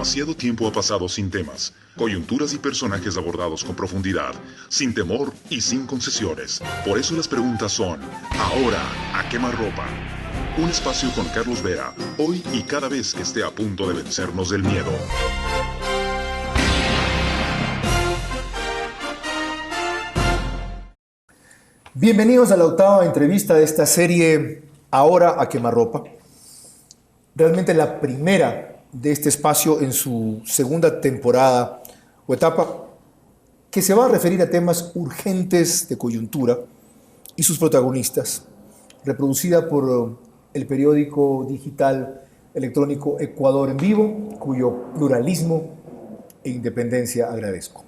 Demasiado tiempo ha pasado sin temas, coyunturas y personajes abordados con profundidad, sin temor y sin concesiones. Por eso las preguntas son, ahora, ¿a quemarropa? Un espacio con Carlos Vera, hoy y cada vez que esté a punto de vencernos del miedo. Bienvenidos a la octava entrevista de esta serie Ahora a quemarropa. Realmente la primera de este espacio en su segunda temporada o etapa, que se va a referir a temas urgentes de coyuntura y sus protagonistas, reproducida por el periódico digital electrónico Ecuador en Vivo, cuyo pluralismo e independencia agradezco.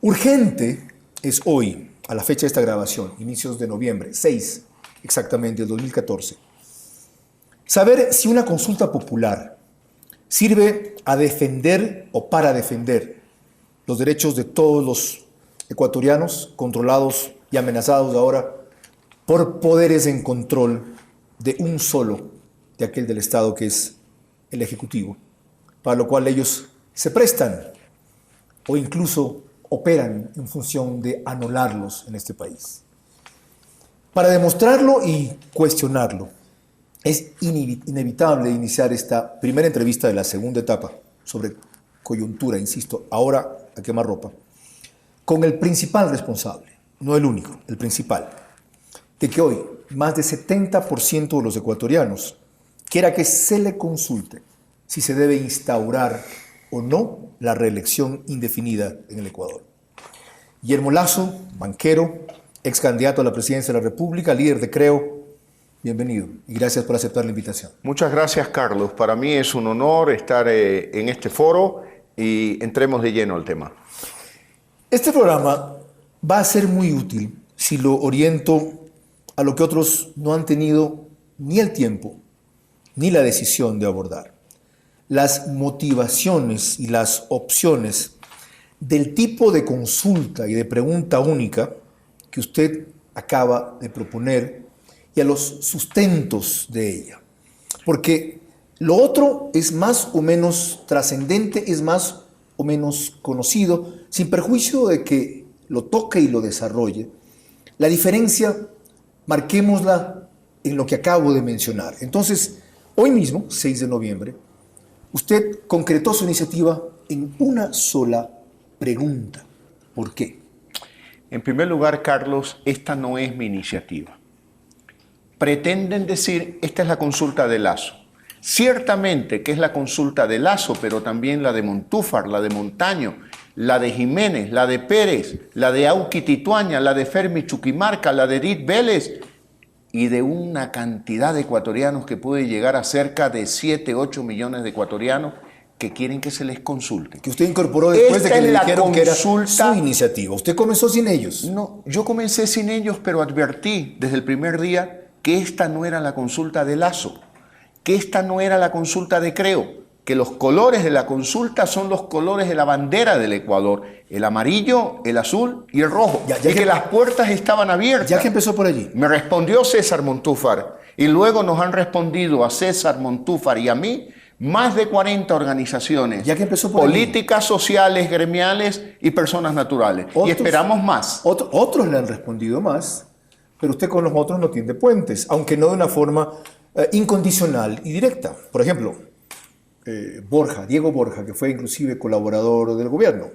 Urgente es hoy, a la fecha de esta grabación, inicios de noviembre, 6 exactamente, del 2014, saber si una consulta popular sirve a defender o para defender los derechos de todos los ecuatorianos controlados y amenazados ahora por poderes en control de un solo, de aquel del Estado que es el Ejecutivo, para lo cual ellos se prestan o incluso operan en función de anularlos en este país. Para demostrarlo y cuestionarlo, es inevitable iniciar esta primera entrevista de la segunda etapa sobre coyuntura, insisto, ahora a quemarropa, con el principal responsable, no el único, el principal, de que hoy más de 70% de los ecuatorianos quiera que se le consulte si se debe instaurar o no la reelección indefinida en el Ecuador. Guillermo Lasso, banquero, ex candidato a la presidencia de la República, líder de Creo, bienvenido y gracias por aceptar la invitación. Muchas gracias, Carlos. Para mí es un honor estar en este foro y entremos de lleno al tema. Este programa va a ser muy útil si lo oriento a lo que otros no han tenido ni el tiempo ni la decisión de abordar. Las motivaciones y las opciones del tipo de consulta y de pregunta única que usted acaba de proponer y a los sustentos de ella. Porque lo otro es más o menos trascendente, es más o menos conocido, sin perjuicio de que lo toque y lo desarrolle. La diferencia, marquémosla en lo que acabo de mencionar. Entonces, hoy mismo, 6 de noviembre, usted concretó su iniciativa en una sola pregunta. ¿Por qué? En primer lugar, Carlos, esta no es mi iniciativa. Pretenden decir, esta es la consulta de Lasso. Ciertamente que es la consulta de Lasso, pero también la de Montúfar, la de Montaño, la de Jiménez, la de Pérez, la de Auqui Tituaña, la de Fermi Chuquimarca, la de Edith Vélez y de una cantidad de ecuatorianos que puede llegar a cerca de 7, 8 millones de ecuatorianos que quieren que se les consulte. Que usted incorporó después de que le dijeron que era su iniciativa. ¿Usted comenzó sin ellos? No, yo comencé sin ellos, pero advertí desde el primer día que esta no era la consulta de Lasso, que esta no era la consulta de Creo, que los colores de la consulta son los colores de la bandera del Ecuador, el amarillo, el azul y el rojo, y que las puertas estaban abiertas. Ya que empezó por allí. Me respondió César Montúfar, y luego nos han respondido a César Montúfar y a mí más de 40 organizaciones ya que empezó por políticas, allí, sociales, gremiales y personas naturales. Y esperamos más. Otros le han respondido más, pero usted con los otros no tiende puentes, aunque no de una forma incondicional y directa. Por ejemplo, Diego Borja, que fue inclusive colaborador del gobierno.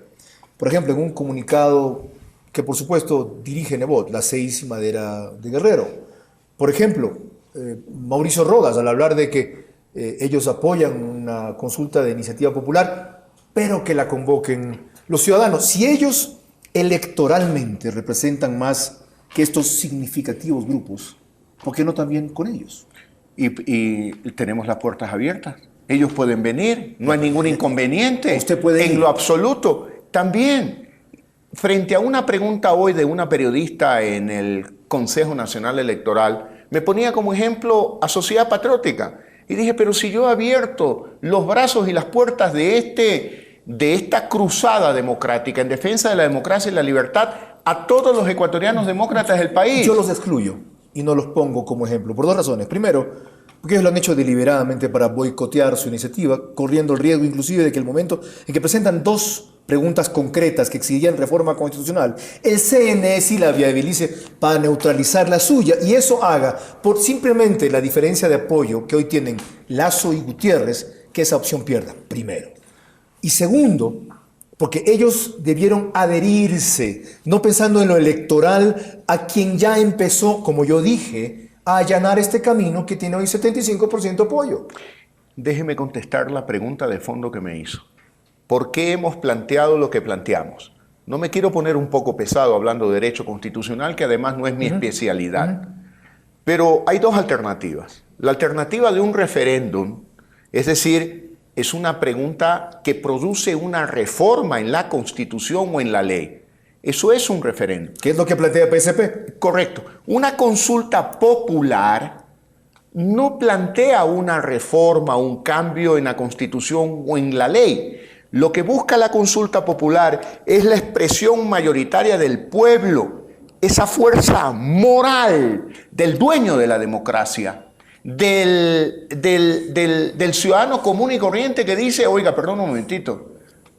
Por ejemplo, en un comunicado que por supuesto dirige Nebot, la 6 Madera de Guerrero. Por ejemplo, Mauricio Rodas, al hablar de que ellos apoyan una consulta de iniciativa popular, pero que la convoquen los ciudadanos. Si ellos electoralmente representan más que estos significativos grupos, ¿por qué no también con ellos? Y tenemos las puertas abiertas. Ellos pueden venir, no hay ningún inconveniente. Usted puede ir. En lo absoluto. También, frente a una pregunta hoy de una periodista en el Consejo Nacional Electoral, me ponía como ejemplo a Sociedad Patriótica. Y dije, pero si yo he abierto los brazos y las puertas de esta cruzada democrática en defensa de la democracia y la libertad a todos los ecuatorianos demócratas del país. Yo los excluyo y no los pongo como ejemplo por dos razones. Primero, porque ellos lo han hecho deliberadamente para boicotear su iniciativa, corriendo el riesgo inclusive de que el momento en que presentan dos preguntas concretas que exigirían reforma constitucional, el CNE sí la viabilice para neutralizar la suya y eso haga, por simplemente la diferencia de apoyo que hoy tienen Lasso y Gutiérrez, que esa opción pierda, primero. Y segundo, porque ellos debieron adherirse, no pensando en lo electoral, a quien ya empezó, como yo dije, a allanar este camino que tiene hoy 75% apoyo. Déjeme contestar la pregunta de fondo que me hizo. ¿Por qué hemos planteado lo que planteamos? No me quiero poner un poco pesado hablando de derecho constitucional, que además no es mi especialidad. Pero hay dos alternativas. La alternativa de un referéndum, es decir, es una pregunta que produce una reforma en la Constitución o en la ley. Eso es un referéndum. ¿Qué es lo que plantea PSP? Correcto. Una consulta popular no plantea una reforma, un cambio en la Constitución o en la ley. Lo que busca la consulta popular es la expresión mayoritaria del pueblo, esa fuerza moral del dueño de la democracia, del ciudadano común y corriente que dice, oiga, perdón un momentito,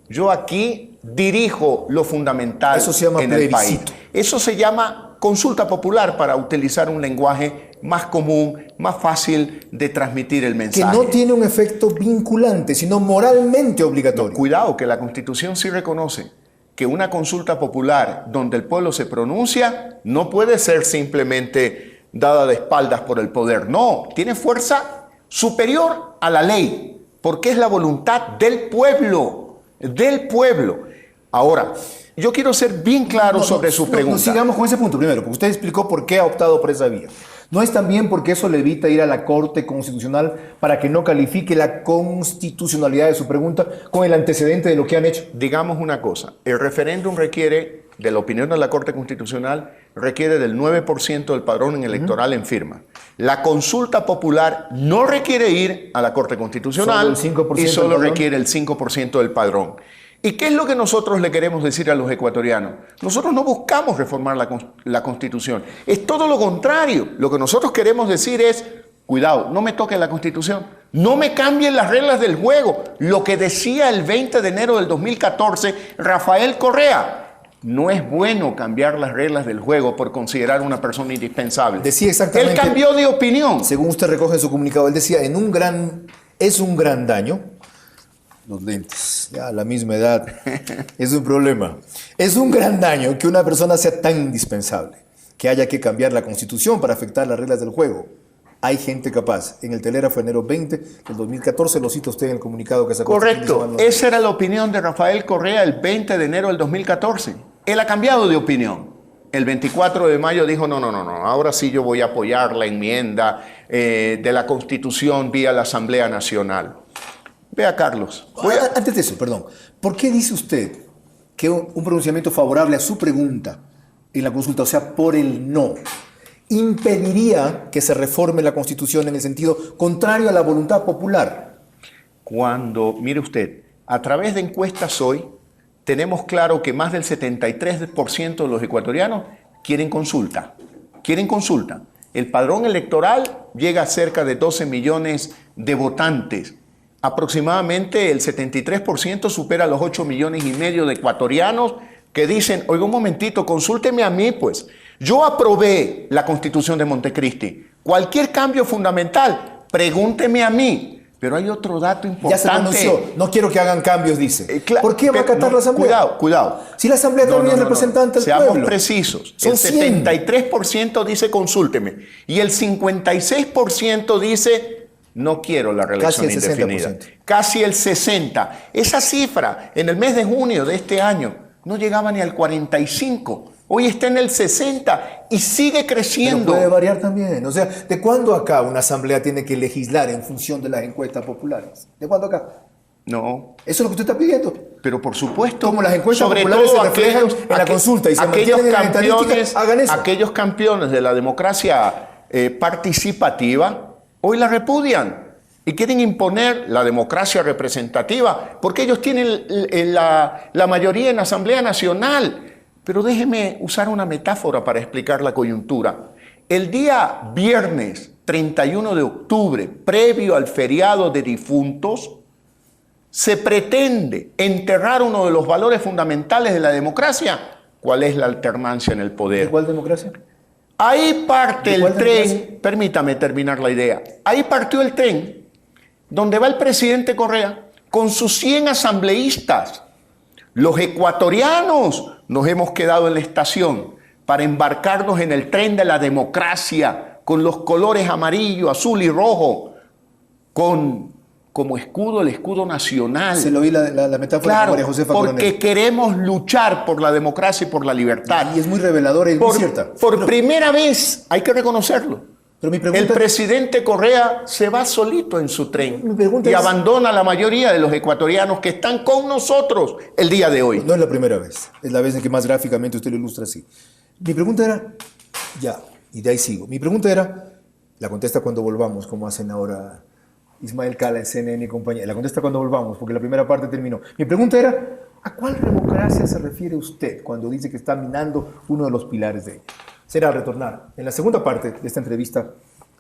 yo aquí dirijo lo fundamental Eso se llama en el país. plebiscito. Eso se llama consulta popular, para utilizar un lenguaje más común, más fácil de transmitir el mensaje. Que no tiene un efecto vinculante, sino moralmente obligatorio. Cuidado, que la Constitución sí reconoce que una consulta popular donde el pueblo se pronuncia no puede ser simplemente dada de espaldas por el poder. No, tiene fuerza superior a la ley, porque es la voluntad del pueblo. Del pueblo. Ahora, yo quiero ser bien claro sobre su pregunta. Sigamos con ese punto primero, porque usted explicó por qué ha optado por esa vía. ¿No es también porque eso le evita ir a la Corte Constitucional para que no califique la constitucionalidad de su pregunta con el antecedente de lo que han hecho? Digamos una cosa, el referéndum requiere, de la opinión de la Corte Constitucional, requiere del 9% del padrón electoral en firma. La consulta popular no requiere ir a la Corte Constitucional y solo requiere el 5% del padrón. ¿Y qué es lo que nosotros le queremos decir a los ecuatorianos? Nosotros no buscamos reformar la Constitución. Es todo lo contrario. Lo que nosotros queremos decir es, cuidado, no me toque la Constitución. No me cambien las reglas del juego. Lo que decía el 20 de enero del 2014 Rafael Correa. No es bueno cambiar las reglas del juego por considerar una persona indispensable. Decía exactamente. Él cambió de opinión. Según usted recoge en su comunicado, él decía, es un gran daño. Los lentes, ya a la misma edad, es un problema. Es un gran daño que una persona sea tan indispensable, que haya que cambiar la Constitución para afectar las reglas del juego. Hay gente capaz. En el telégrafo enero 20 del 2014, lo cita usted en el comunicado que sacó. Correcto. Esa era la opinión de Rafael Correa el 20 de enero del 2014. Él ha cambiado de opinión. El 24 de mayo dijo, no, ahora sí yo voy a apoyar la enmienda de la Constitución vía la Asamblea Nacional. Vea, Carlos. Antes de eso, perdón. ¿Por qué dice usted que un pronunciamiento favorable a su pregunta en la consulta, o sea, por el no, impediría que se reforme la Constitución en el sentido contrario a la voluntad popular? Cuando, mire usted, a través de encuestas hoy, tenemos claro que más del 73% de los ecuatorianos quieren consulta. Quieren consulta. El padrón electoral llega a cerca de 12 millones de votantes. Aproximadamente el 73% supera los 8,5 millones de ecuatorianos que dicen, oiga un momentito, consúlteme a mí pues. Yo aprobé la Constitución de Montecristi. Cualquier cambio fundamental, pregúnteme a mí. Pero hay otro dato importante. Ya se pronunció. No quiero que hagan cambios, dice. ¿Por qué va a acatar la Asamblea? Cuidado. Si la Asamblea también es representante del pueblo. Seamos precisos. Son el 73% dice consúlteme. Y el 56% dice no quiero la reelección indefinida. Casi el 60%. Esa cifra en el mes de junio de este año no llegaba ni al 45%. Hoy está en el 60% y sigue creciendo. Pero puede variar también. O sea, ¿de cuándo acá una asamblea tiene que legislar en función de las encuestas populares? ¿De cuándo acá? No. Eso es lo que usted está pidiendo. Pero por supuesto. Como las encuestas populares se reflejan en la consulta y se mantienen en la estadística, hagan eso. Aquellos campeones de la democracia participativa hoy la repudian y quieren imponer la democracia representativa porque ellos tienen la mayoría en la Asamblea Nacional. Pero déjeme usar una metáfora para explicar la coyuntura. El día viernes 31 de octubre, previo al feriado de difuntos, se pretende enterrar uno de los valores fundamentales de la democracia. ¿Cuál es la alternancia en el poder? ¿De cuál democracia? Ahí parte el tren, democracia? permítame terminar la idea, ahí partió el tren donde va el presidente Correa con sus 100 asambleístas. Los ecuatorianos nos hemos quedado en la estación para embarcarnos en el tren de la democracia con los colores amarillo, azul y rojo, con como escudo el escudo nacional. Se lo oí la metáfora Claro, de María Josefa porque Coronel. queremos luchar por la democracia y por la libertad. Y es muy reveladora y muy cierta. Por primera vez, hay que reconocerlo, Pero mi el pregunta, presidente Correa se va solito en su tren Mi pregunta y es- abandona a la mayoría de los ecuatorianos que están con nosotros el día de hoy. no es la primera vez, es la vez en que más gráficamente usted lo ilustra así. Mi pregunta era, ya, y de ahí sigo. Mi pregunta era, la contesta cuando volvamos, como hacen ahora Ismael Cala en CNN y compañía. La contesta cuando volvamos, porque la primera parte terminó. Mi pregunta era, ¿a cuál democracia se refiere usted cuando dice que está minando uno de los pilares de ella? Será al retornar en la segunda parte de esta entrevista,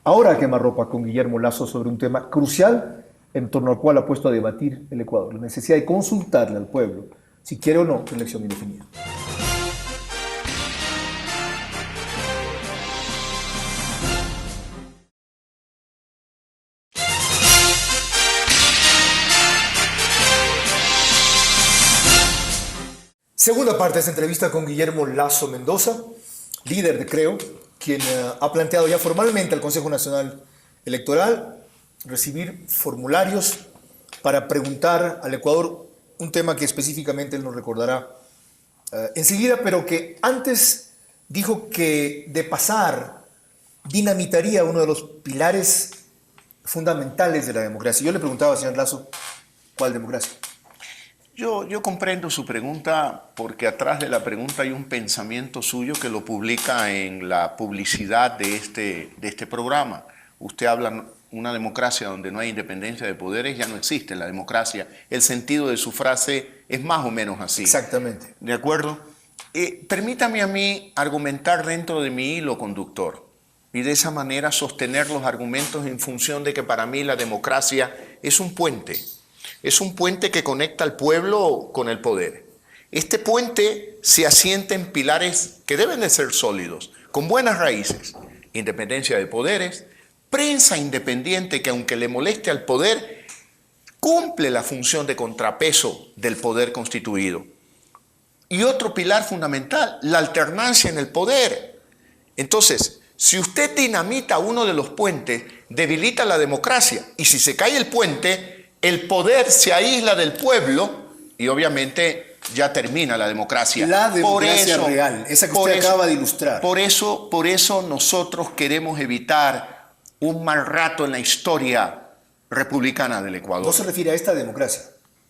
ahora a quemarropa con Guillermo Lasso sobre un tema crucial en torno al cual ha puesto a debatir el Ecuador, la necesidad de consultarle al pueblo si quiere o no elección indefinida. Segunda parte de esta entrevista con Guillermo Lasso Mendoza, líder de Creo, quien ha planteado ya formalmente al Consejo Nacional Electoral recibir formularios para preguntar al Ecuador un tema que específicamente él nos recordará enseguida, pero que antes dijo que de pasar dinamitaría uno de los pilares fundamentales de la democracia. Yo le preguntaba, señor Lasso, ¿cuál democracia? Yo comprendo su pregunta porque atrás de la pregunta hay un pensamiento suyo que lo publica en la publicidad de este programa. Usted habla una democracia donde no hay independencia de poderes, ya no existe la democracia. El sentido de su frase es más o menos así. Exactamente. ¿De acuerdo? Permítame a mí argumentar dentro de mi hilo conductor y de esa manera sostener los argumentos en función de que para mí la democracia es un puente. Es un puente que conecta al pueblo con el poder. Este puente se asienta en pilares que deben de ser sólidos, con buenas raíces. Independencia de poderes, prensa independiente que aunque le moleste al poder, cumple la función de contrapeso del poder constituido. Y otro pilar fundamental, la alternancia en el poder. Entonces, si usted dinamita uno de los puentes, debilita la democracia. Y si se cae el puente, el poder se aísla del pueblo y obviamente ya termina la democracia. La democracia real, esa que usted acaba de ilustrar. Por eso nosotros queremos evitar un mal rato en la historia republicana del Ecuador. No se refiere a esta democracia.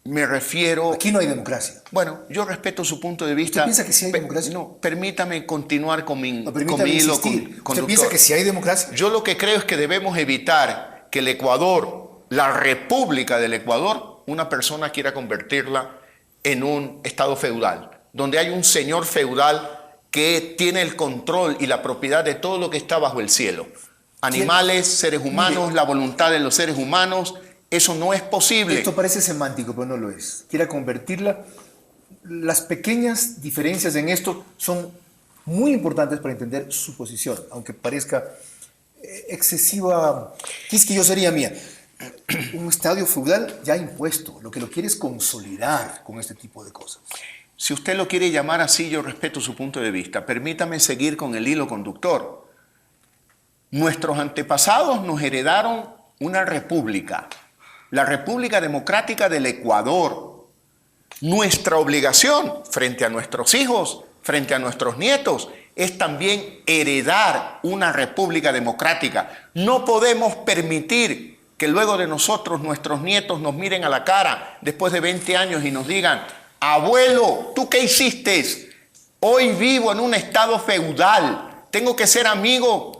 Me refiero... Aquí no hay democracia. Bueno, yo respeto su punto de vista. ¿Usted piensa que sí hay democracia? No, permítame continuar con mi, No, con permítame mi hilo insistir. conductor. ¿Usted piensa que sí hay democracia? Yo lo que creo es que debemos evitar que el Ecuador, la República del Ecuador, una persona quiera convertirla en un estado feudal, donde hay un señor feudal que tiene el control y la propiedad de todo lo que está bajo el cielo. Animales, seres humanos, Mire, la voluntad de los seres humanos, eso no es posible. Esto parece semántico, pero no lo es. Quiera convertirla. Las pequeñas diferencias en esto son muy importantes para entender su posición, aunque parezca excesiva, quisquillosería mía. Un estadio feudal ya impuesto, lo que lo quiere es consolidar con este tipo de cosas. Si usted lo quiere llamar así, yo respeto su punto de vista. Permítame seguir con el hilo conductor. Nuestros antepasados nos heredaron una república, la República Democrática del Ecuador. Nuestra obligación frente a nuestros hijos, frente a nuestros nietos, es también heredar una república democrática. No podemos permitir que luego de nosotros nuestros nietos nos miren a la cara después de 20 años y nos digan: abuelo, ¿tú qué hiciste? Hoy vivo en un estado feudal, tengo que ser amigo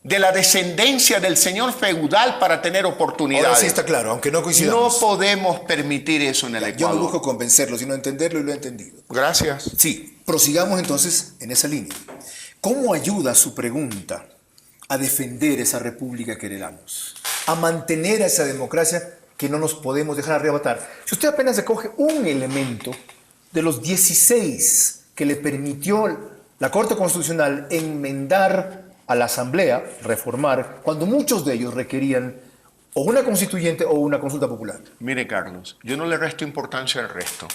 de la descendencia del señor feudal para tener oportunidades. Ahora sí está claro, aunque no No coincidamos. podemos permitir eso en el Yo Ecuador. no busco convencerlo, sino entenderlo y lo he entendido. Gracias. Sí, prosigamos entonces en esa línea. ¿Cómo ayuda su pregunta a defender esa república que heredamos, a mantener esa democracia que no nos podemos dejar arrebatar. Si usted apenas recoge un elemento de los 16 que le permitió la Corte Constitucional enmendar a la Asamblea, reformar, cuando muchos de ellos requerían o una constituyente o una consulta popular. Mire, Carlos, yo no le resto importancia al resto,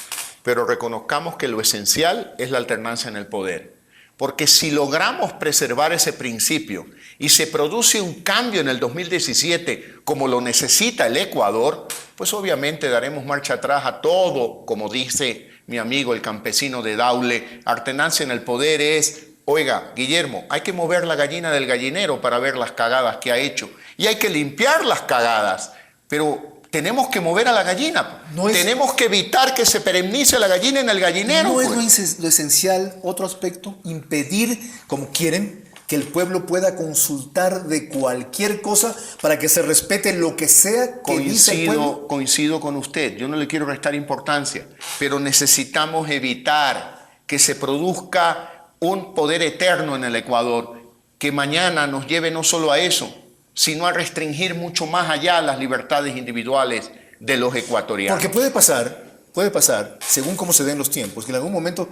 pero reconozcamos que lo esencial es la alternancia en el poder. Porque si logramos preservar ese principio y se produce un cambio en el 2017 como lo necesita el Ecuador, pues obviamente daremos marcha atrás a todo, como dice mi amigo el campesino de Daule. Alternancia en el poder es, oiga, Guillermo, hay que mover la gallina del gallinero para ver las cagadas que ha hecho. Y hay que limpiar las cagadas, pero tenemos que mover a la gallina. Tenemos que evitar que se perenice la gallina en el gallinero. ¿No es lo esencial, otro aspecto? Impedir, como quieren, que el pueblo pueda consultar de cualquier cosa para que se respete lo que sea que dice el pueblo. Coincido con usted, yo no le quiero restar importancia, pero necesitamos evitar que se produzca un poder eterno en el Ecuador, que mañana nos lleve no solo a eso, sino a restringir mucho más allá las libertades individuales de los ecuatorianos. Porque puede pasar, según cómo se den los tiempos, que en algún momento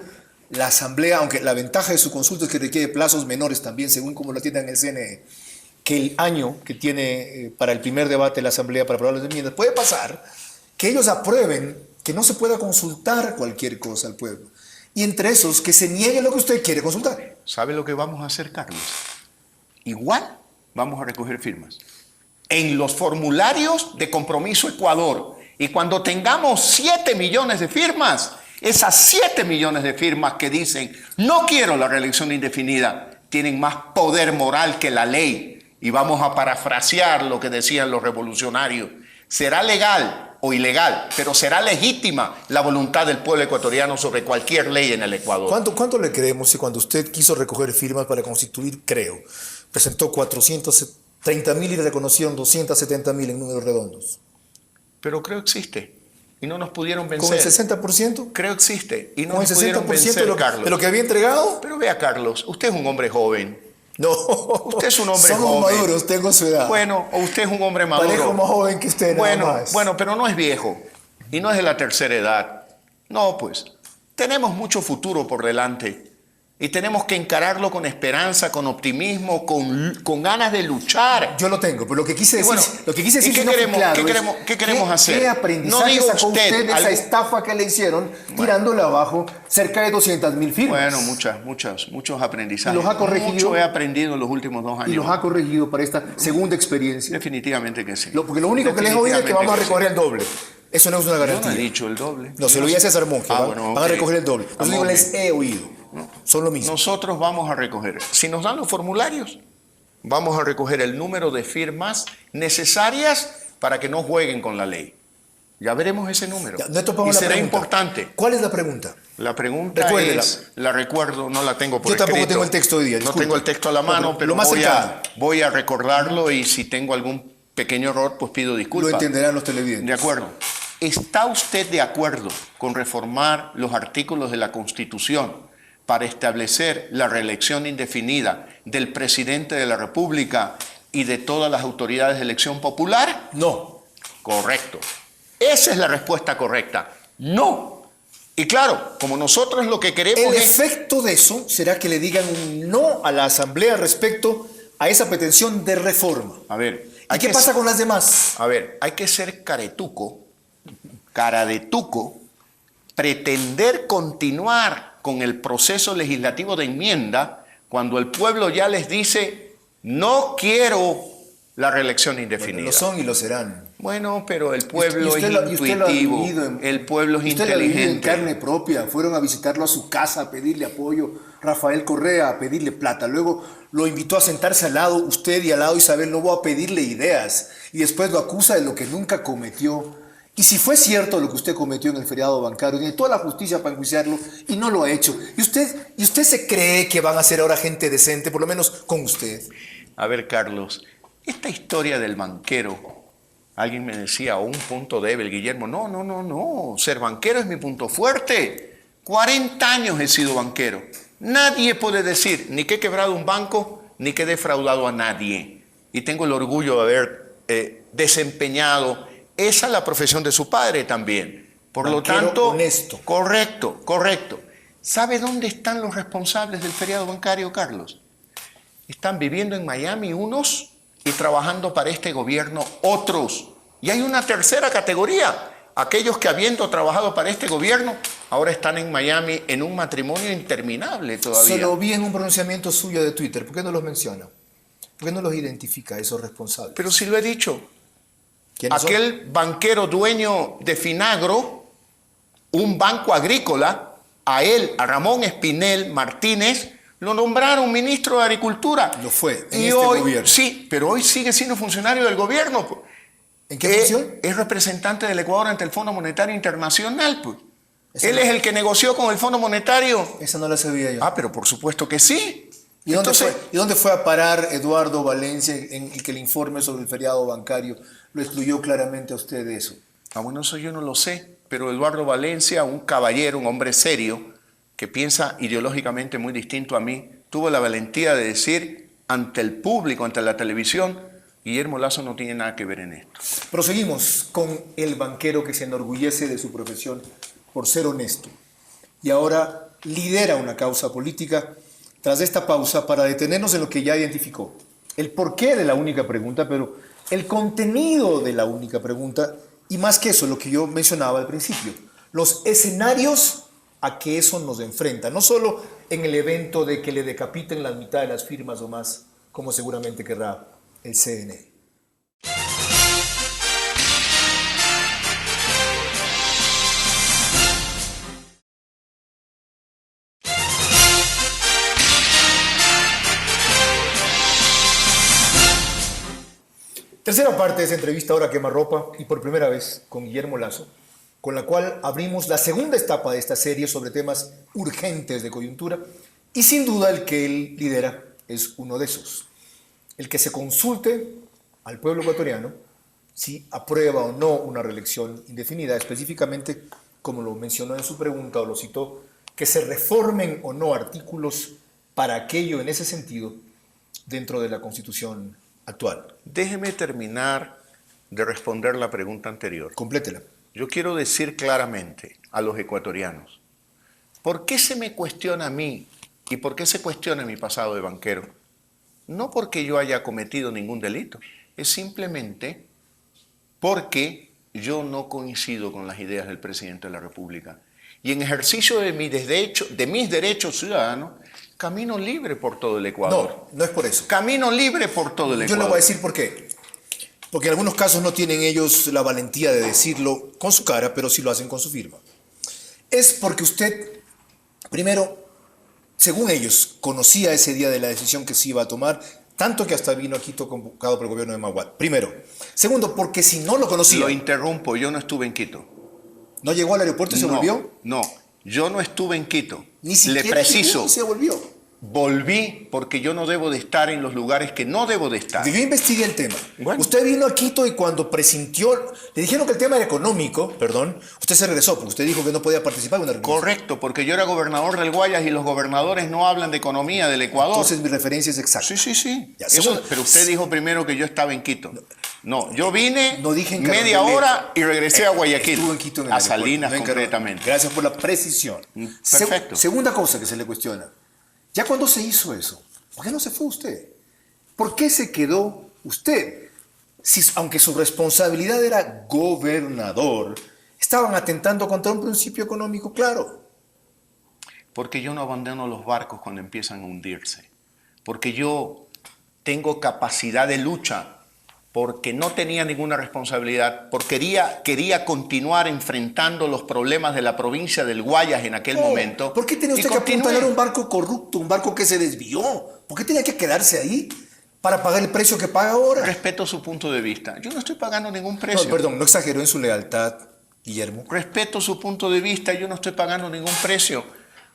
la Asamblea, aunque la ventaja de su consulta es que requiere plazos menores también, según como lo atienda en el CNE, que el año que tiene para el primer debate la Asamblea para aprobar las enmiendas, puede pasar que ellos aprueben que no se pueda consultar cualquier cosa al pueblo. Y entre esos, que se niegue lo que usted quiere consultar. ¿Sabe lo que vamos a hacer, Carlos? Igual vamos a recoger firmas en los formularios de Compromiso Ecuador. Y cuando tengamos 7 millones de firmas, esas 7 millones de firmas que dicen no quiero la reelección indefinida, tienen más poder moral que la ley. Y vamos a parafrasear lo que decían los revolucionarios. Será legal o ilegal, pero será legítima la voluntad del pueblo ecuatoriano sobre cualquier ley en el Ecuador. ¿Cuánto le creemos si cuando usted quiso recoger firmas para constituir, presentó 430.000 y reconocieron 270.000 en números redondos? Pero creo existe. Y no nos pudieron vencer. ¿Con el 60%? Creo existe. Y no ¿Con nos el 60% pudieron vencer, Carlos. de lo que había entregado? Pero vea, Carlos, usted es un hombre joven. No. Usted es un hombre joven. Somos maduros, tengo su edad. Bueno, o usted es un hombre maduro. Parejo más joven que usted, nada más. Bueno, pero no es viejo. Y no es de la tercera edad. No, pues. Tenemos mucho futuro por delante. Y tenemos que encararlo con esperanza, con optimismo, con ganas de luchar. Yo lo tengo, pero lo que quise decir, ¿y qué queremos hacer? ¿Qué aprendizaje sacó usted de esa estafa que le hicieron tirándole abajo cerca de 200.000 firmas? Bueno, muchos aprendizajes. ¿Y los ha corregido? Mucho he aprendido en los últimos 2 años. ¿Y los ha corregido para esta segunda experiencia? Definitivamente que sí. Porque lo único que les he oído es que vamos a recoger el doble. Eso no es una garantía. Yo no he dicho el doble. No, se lo oí a César Monge. Van a recoger el doble. Lo único que les he oído. No. Son lo mismo. Nosotros vamos a recoger, si nos dan los formularios, vamos a recoger el número de firmas necesarias para que no jueguen con la ley. Ya veremos ese número. Y será importante. ¿Cuál es la pregunta? La pregunta Recuérdela. la recuerdo, no la tengo por escrito. Yo tampoco tengo el texto hoy día. No tengo el texto a la mano, pero voy a recordarlo y si tengo algún pequeño error, pues pido disculpas. Lo entenderán los televidentes. De acuerdo. ¿Está usted de acuerdo con reformar los artículos de la Constitución para establecer la reelección indefinida del presidente de la República y de todas las autoridades de elección popular? No. Correcto. Esa es la respuesta correcta. No. Y claro, como nosotros lo que queremos El efecto de eso será que le digan un no a la Asamblea respecto a esa pretensión de reforma. A ver. ¿Y qué pasa con las demás? A ver, hay que ser cara de tuco, pretender continuar con el proceso legislativo de enmienda cuando el pueblo ya les dice no quiero la reelección indefinida. Bueno, lo son y lo serán. Bueno, pero el pueblo es intuitivo, el pueblo es inteligente. Usted lo ha vivido en carne propia. Fueron a visitarlo a su casa a pedirle apoyo. Rafael Correa a pedirle plata. Luego lo invitó a sentarse al lado usted y al lado Isabel Noboa a pedirle ideas. Y después lo acusa de lo que nunca cometió. Y si fue cierto lo que usted cometió en el feriado bancario, tiene toda la justicia para enjuiciarlo y no lo ha hecho. ¿Y usted se cree que van a ser ahora gente decente, por lo menos con usted? A ver, Carlos, esta historia del banquero, alguien me decía, un punto débil, Guillermo. No. Ser banquero es mi punto fuerte. 40 años he sido banquero. Nadie puede decir ni que he quebrado un banco, ni que he defraudado a nadie. Y tengo el orgullo de haber desempeñado esa la profesión de su padre también. Por lo tanto, honesto. Correcto, correcto. ¿Sabe dónde están los responsables del feriado bancario, Carlos? Están viviendo en Miami unos y trabajando para este gobierno otros. Y hay una tercera categoría, aquellos que habiendo trabajado para este gobierno, ahora están en Miami en un matrimonio interminable todavía. Se lo vi en un pronunciamiento suyo de Twitter. ¿Por qué no los menciona? ¿Por qué no los identifica, esos responsables? Pero sí lo he dicho. ¿Quiénes son? Aquel banquero dueño de Finagro, un banco agrícola, a él, a Ramón Espinel Martínez, lo nombraron ministro de Agricultura. Lo fue, en y este hoy, gobierno. Sí, pero hoy sigue siendo funcionario del gobierno. ¿En qué función? Es representante del Ecuador ante el Fondo Monetario Internacional. Pues. Esa Él no- es el que negoció con el Fondo Monetario. Esa no la sabía yo. Ah, pero por supuesto que sí. ¿Y dónde, Entonces, ¿Y dónde fue a parar Eduardo Valencia en el que el informe sobre el feriado bancario lo excluyó claramente a usted de eso? bueno, eso yo no lo sé, pero Eduardo Valencia, un caballero, un hombre serio, que piensa ideológicamente muy distinto a mí, tuvo la valentía de decir ante el público, ante la televisión, Guillermo Lasso no tiene nada que ver en esto. Proseguimos con el banquero que se enorgullece de su profesión por ser honesto y ahora lidera una causa política. Tras esta pausa, para detenernos en lo que ya identificó, el porqué de la única pregunta, pero el contenido de la única pregunta, y más que eso, lo que yo mencionaba al principio, los escenarios a que eso nos enfrenta, no solo en el evento de que le decapiten la mitad de las firmas o más, como seguramente querrá el CNE. Tercera parte de esa entrevista, ahora quemarropa, y por primera vez con Guillermo Lasso, con la cual abrimos la segunda etapa de esta serie sobre temas urgentes de coyuntura, y sin duda el que él lidera es uno de esos. El que se consulte al pueblo ecuatoriano si aprueba o no una reelección indefinida, específicamente, como lo mencionó en su pregunta o lo citó, que se reformen o no artículos para aquello en ese sentido dentro de la Constitución actual. Déjeme terminar de responder la pregunta anterior. Complétela. Yo quiero decir claramente a los ecuatorianos, ¿por qué se me cuestiona a mí y por qué se cuestiona mi pasado de banquero? No porque yo haya cometido ningún delito, es simplemente porque yo no coincido con las ideas del presidente de la República. Y en ejercicio de mis derechos ciudadanos, camino libre por todo el Ecuador. No, no es por eso. Camino libre por todo el Yo Ecuador. le voy a decir por qué. Porque en algunos casos no tienen ellos la valentía de decirlo con su cara, pero sí lo hacen con su firma. Es porque usted, primero, según ellos, conocía ese día de la decisión que se iba a tomar, tanto que hasta vino a Quito convocado por el gobierno de Maguad. Primero. Segundo, porque si no lo conocía, Lo interrumpo, yo no estuve en Quito. ¿no llegó al aeropuerto y se volvió? No, yo no estuve en Quito. Ni siquiera Le preciso, llegó y se volvió. volví porque yo no debo de estar en los lugares que no debo de estar. Yo investigué el tema. Bueno. Usted vino a Quito y cuando presintió, le dijeron que el tema era económico, perdón, usted se regresó porque usted dijo que no podía participar en una reunión. Correcto, porque yo era gobernador del Guayas y los gobernadores no hablan de economía del Ecuador. Entonces mi referencia es exacta. Sí. Ya, Eso, segundo. pero usted dijo primero que yo estaba en Quito. No, yo vine No dije en media Carolina. hora y regresé a Guayaquil. Estuvo en Quito en el a aeropuerto, Salinas no en Carolina. concretamente. Gracias por la precisión. Perfecto. Segunda cosa que se le cuestiona. ¿Ya cuándo se hizo eso? ¿Por qué no se fue usted? ¿Por qué se quedó usted? Si, aunque su responsabilidad era gobernador, estaban atentando contra un principio económico claro. Porque yo no abandono los barcos cuando empiezan a hundirse. Porque yo tengo capacidad de lucha. Porque no tenía ninguna responsabilidad. Porque quería continuar enfrentando los problemas de la provincia del Guayas en aquel momento. ¿Por qué tenía Y usted que continué. apuntalar un barco corrupto, un barco que se desvió? ¿Por qué tenía que quedarse ahí para pagar el precio que paga ahora? Respeto su punto de vista. Yo no estoy pagando ningún No, precio. perdón, no exageró en su lealtad, Guillermo. Respeto su punto de vista. Yo no estoy pagando ningún precio.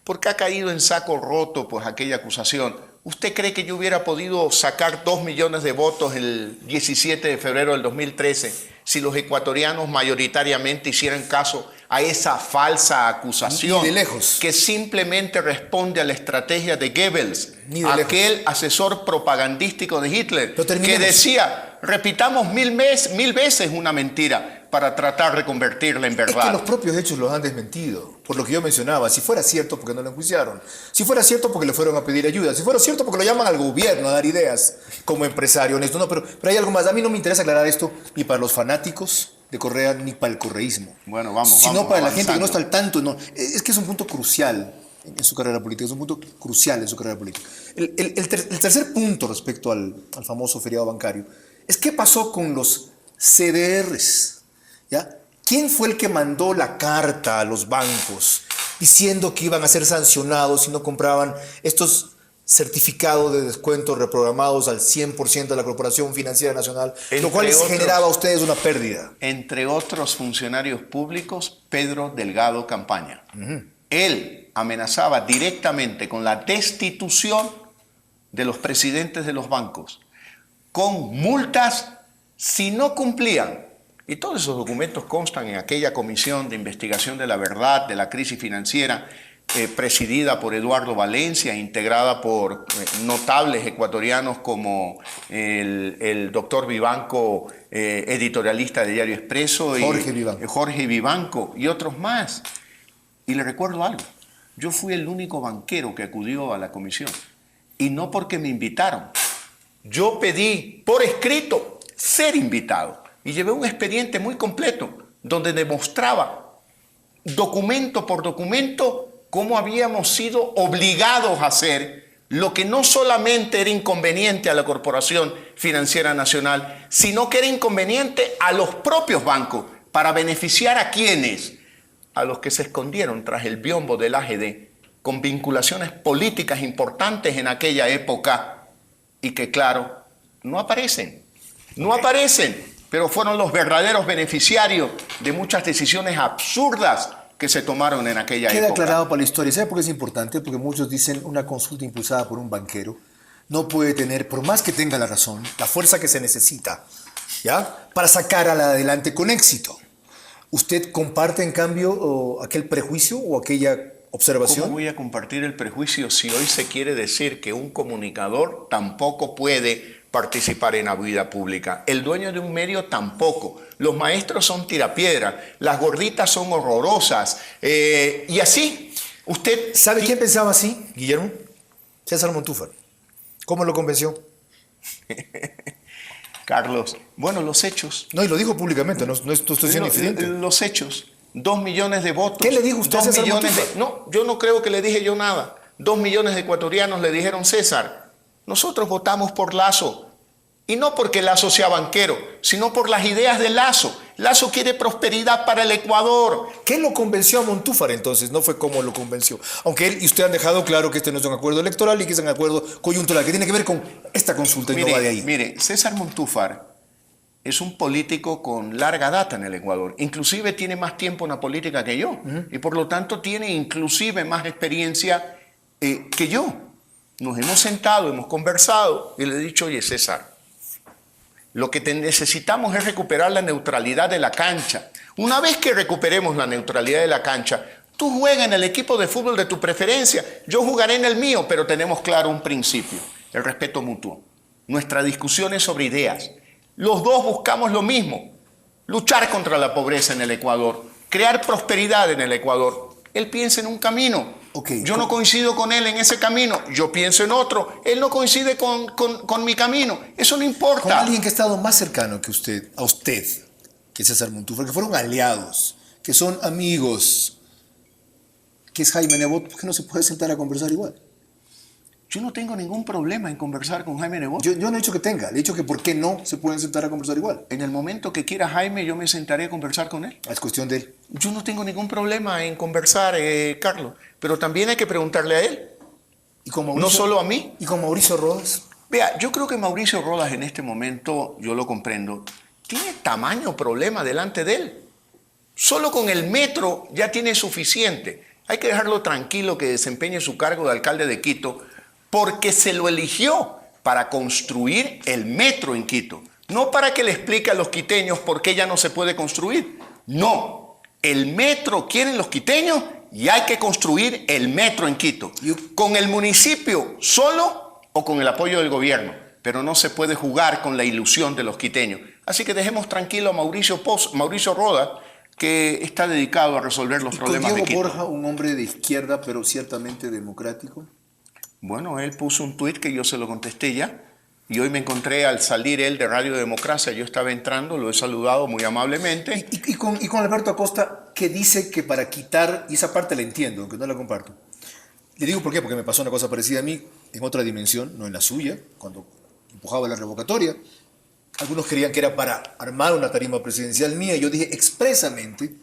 Porque ha caído en saco roto pues aquella acusación. ¿Usted cree que yo hubiera podido sacar 2 millones de votos el 17 de febrero del 2013 si los ecuatorianos mayoritariamente hicieran caso a esa falsa acusación Ni de lejos. que simplemente responde a la estrategia de Goebbels, Ni de aquel lejos. asesor propagandístico de Hitler, Pero terminemos. que decía, repitamos mil veces una mentira para tratar de convertirla en Es que verdad. los propios hechos los han desmentido, por lo que yo mencionaba. Si fuera cierto, porque no lo enjuiciaron. Si fuera cierto, porque le fueron a pedir ayuda. Si fuera cierto, porque lo llaman al gobierno a dar ideas como empresario honesto. No, pero hay algo más. A mí no me interesa aclarar esto ni para los fanáticos de Correa ni para el correísmo. Bueno, vamos sino para la avanzando. gente que no está al tanto. No. Es que es un punto crucial en su carrera política. Es un punto crucial en su carrera política. El tercer punto respecto al famoso feriado bancario es qué pasó con los CDRs. ¿Ya? ¿Quién fue el que mandó la carta a los bancos diciendo que iban a ser sancionados si no compraban estos certificados de descuento reprogramados al 100% de la Corporación Financiera Nacional, lo cual les generaba a ustedes una pérdida? Entre otros funcionarios públicos, Pedro Delgado Campaña. Él amenazaba directamente con la destitución de los presidentes de los bancos, con multas si no cumplían. Y todos esos documentos constan en aquella comisión de investigación de la verdad de la crisis financiera, presidida por Eduardo Valencia, integrada por notables ecuatorianos como el doctor Vivanco, editorialista de Diario Expreso, Jorge Vivanco y otros más. Y le recuerdo algo, yo fui el único banquero que acudió a la comisión, y no porque me invitaron. Yo pedí por escrito ser invitado y llevé un expediente muy completo donde demostraba documento por documento cómo habíamos sido obligados a hacer lo que no solamente era inconveniente a la Corporación Financiera Nacional, sino que era inconveniente a los propios bancos para beneficiar a quienes, a los que se escondieron tras el biombo del AGD con vinculaciones políticas importantes en aquella época y que, claro, no aparecen, pero fueron los verdaderos beneficiarios de muchas decisiones absurdas que se tomaron en aquella época. Queda aclarado para la historia. ¿Sabe por qué es importante? Porque muchos dicen una consulta impulsada por un banquero no puede tener, por más que tenga la razón, la fuerza que se necesita, ¿ya?, para sacar adelante con éxito. ¿Usted comparte, en cambio, aquel prejuicio o aquella observación? ¿Cómo voy a compartir el prejuicio si hoy se quiere decir que un comunicador tampoco puede participar en la vida pública? El dueño de un medio tampoco. Los maestros son tirapiedra, las gorditas son horrorosas. Y así, usted... ¿Sabe quién pensaba así, Guillermo? César Montúfar. ¿Cómo lo convenció? Carlos, bueno, los hechos. No, y lo dijo públicamente, no estoy siendo infidente. Los hechos. 2 millones de votos. ¿Qué le dijo usted a César Montúfar? No, yo no creo que le dije yo nada. 2 millones de ecuatorianos le dijeron: César, nosotros votamos por Lasso. Y no porque Lasso sea banquero, sino por las ideas de Lasso. Lasso quiere prosperidad para el Ecuador. ¿Qué lo convenció a Montúfar entonces? No fue cómo lo convenció. Aunque él y usted han dejado claro que este no es un acuerdo electoral y que es un acuerdo coyuntural, que tiene que ver con esta consulta y no va de ahí. Mire, César Montúfar es un político con larga data en el Ecuador. Inclusive tiene más tiempo en la política que yo. Y por lo tanto tiene inclusive más experiencia que yo. Nos hemos sentado, hemos conversado y le he dicho: oye, César, lo que necesitamos es recuperar la neutralidad de la cancha. Una vez que recuperemos la neutralidad de la cancha, tú juegas en el equipo de fútbol de tu preferencia, yo jugaré en el mío, pero tenemos claro un principio: el respeto mutuo. Nuestra discusión es sobre ideas. Los dos buscamos lo mismo: luchar contra la pobreza en el Ecuador, crear prosperidad en el Ecuador. Él piensa en un camino. Yo no coincido con él en ese camino, yo pienso en otro. Él no coincide con mi camino. Eso no importa. Con alguien que ha estado más cercano que usted, a usted, que César Montúfar, que fueron aliados, que son amigos, que es Jaime Nebot, ¿por qué no se puede sentar a conversar igual? Yo no tengo ningún problema en conversar con Jaime Nebot. Yo no he dicho que tenga, le he dicho que por qué no se pueden sentar a conversar igual. En el momento que quiera Jaime, yo me sentaré a conversar con él. Es cuestión de él. Yo no tengo ningún problema en conversar, Carlos, pero también hay que preguntarle a él. ¿Y con Mauricio? No solo a mí. ¿Y con Mauricio Rodas? Vea, yo creo que Mauricio Rodas en este momento, yo lo comprendo, tiene tamaño problema delante de él. Solo con el metro ya tiene suficiente. Hay que dejarlo tranquilo que desempeñe su cargo de alcalde de Quito, porque se lo eligió para construir el metro en Quito. No para que le explique a los quiteños por qué ya no se puede construir. No, El metro quieren los quiteños y hay que construir el metro en Quito. Con el municipio solo o con el apoyo del gobierno. Pero no se puede jugar con la ilusión de los quiteños. Así que dejemos tranquilo a Mauricio Roda, que está dedicado a resolver los problemas de Quito. ¿Diego Borja, un hombre de izquierda, pero ciertamente democrático? Bueno, él puso un tuit que yo se lo contesté ya. Y hoy me encontré al salir él de Radio Democracia, yo estaba entrando, lo he saludado muy amablemente. Y con Alberto Acosta, que dice que para quitar, y esa parte la entiendo, aunque no la comparto. Le digo por qué, porque me pasó una cosa parecida a mí, en otra dimensión, no en la suya, cuando empujaba la revocatoria. Algunos creían que era para armar una tarima presidencial mía, y yo dije expresamente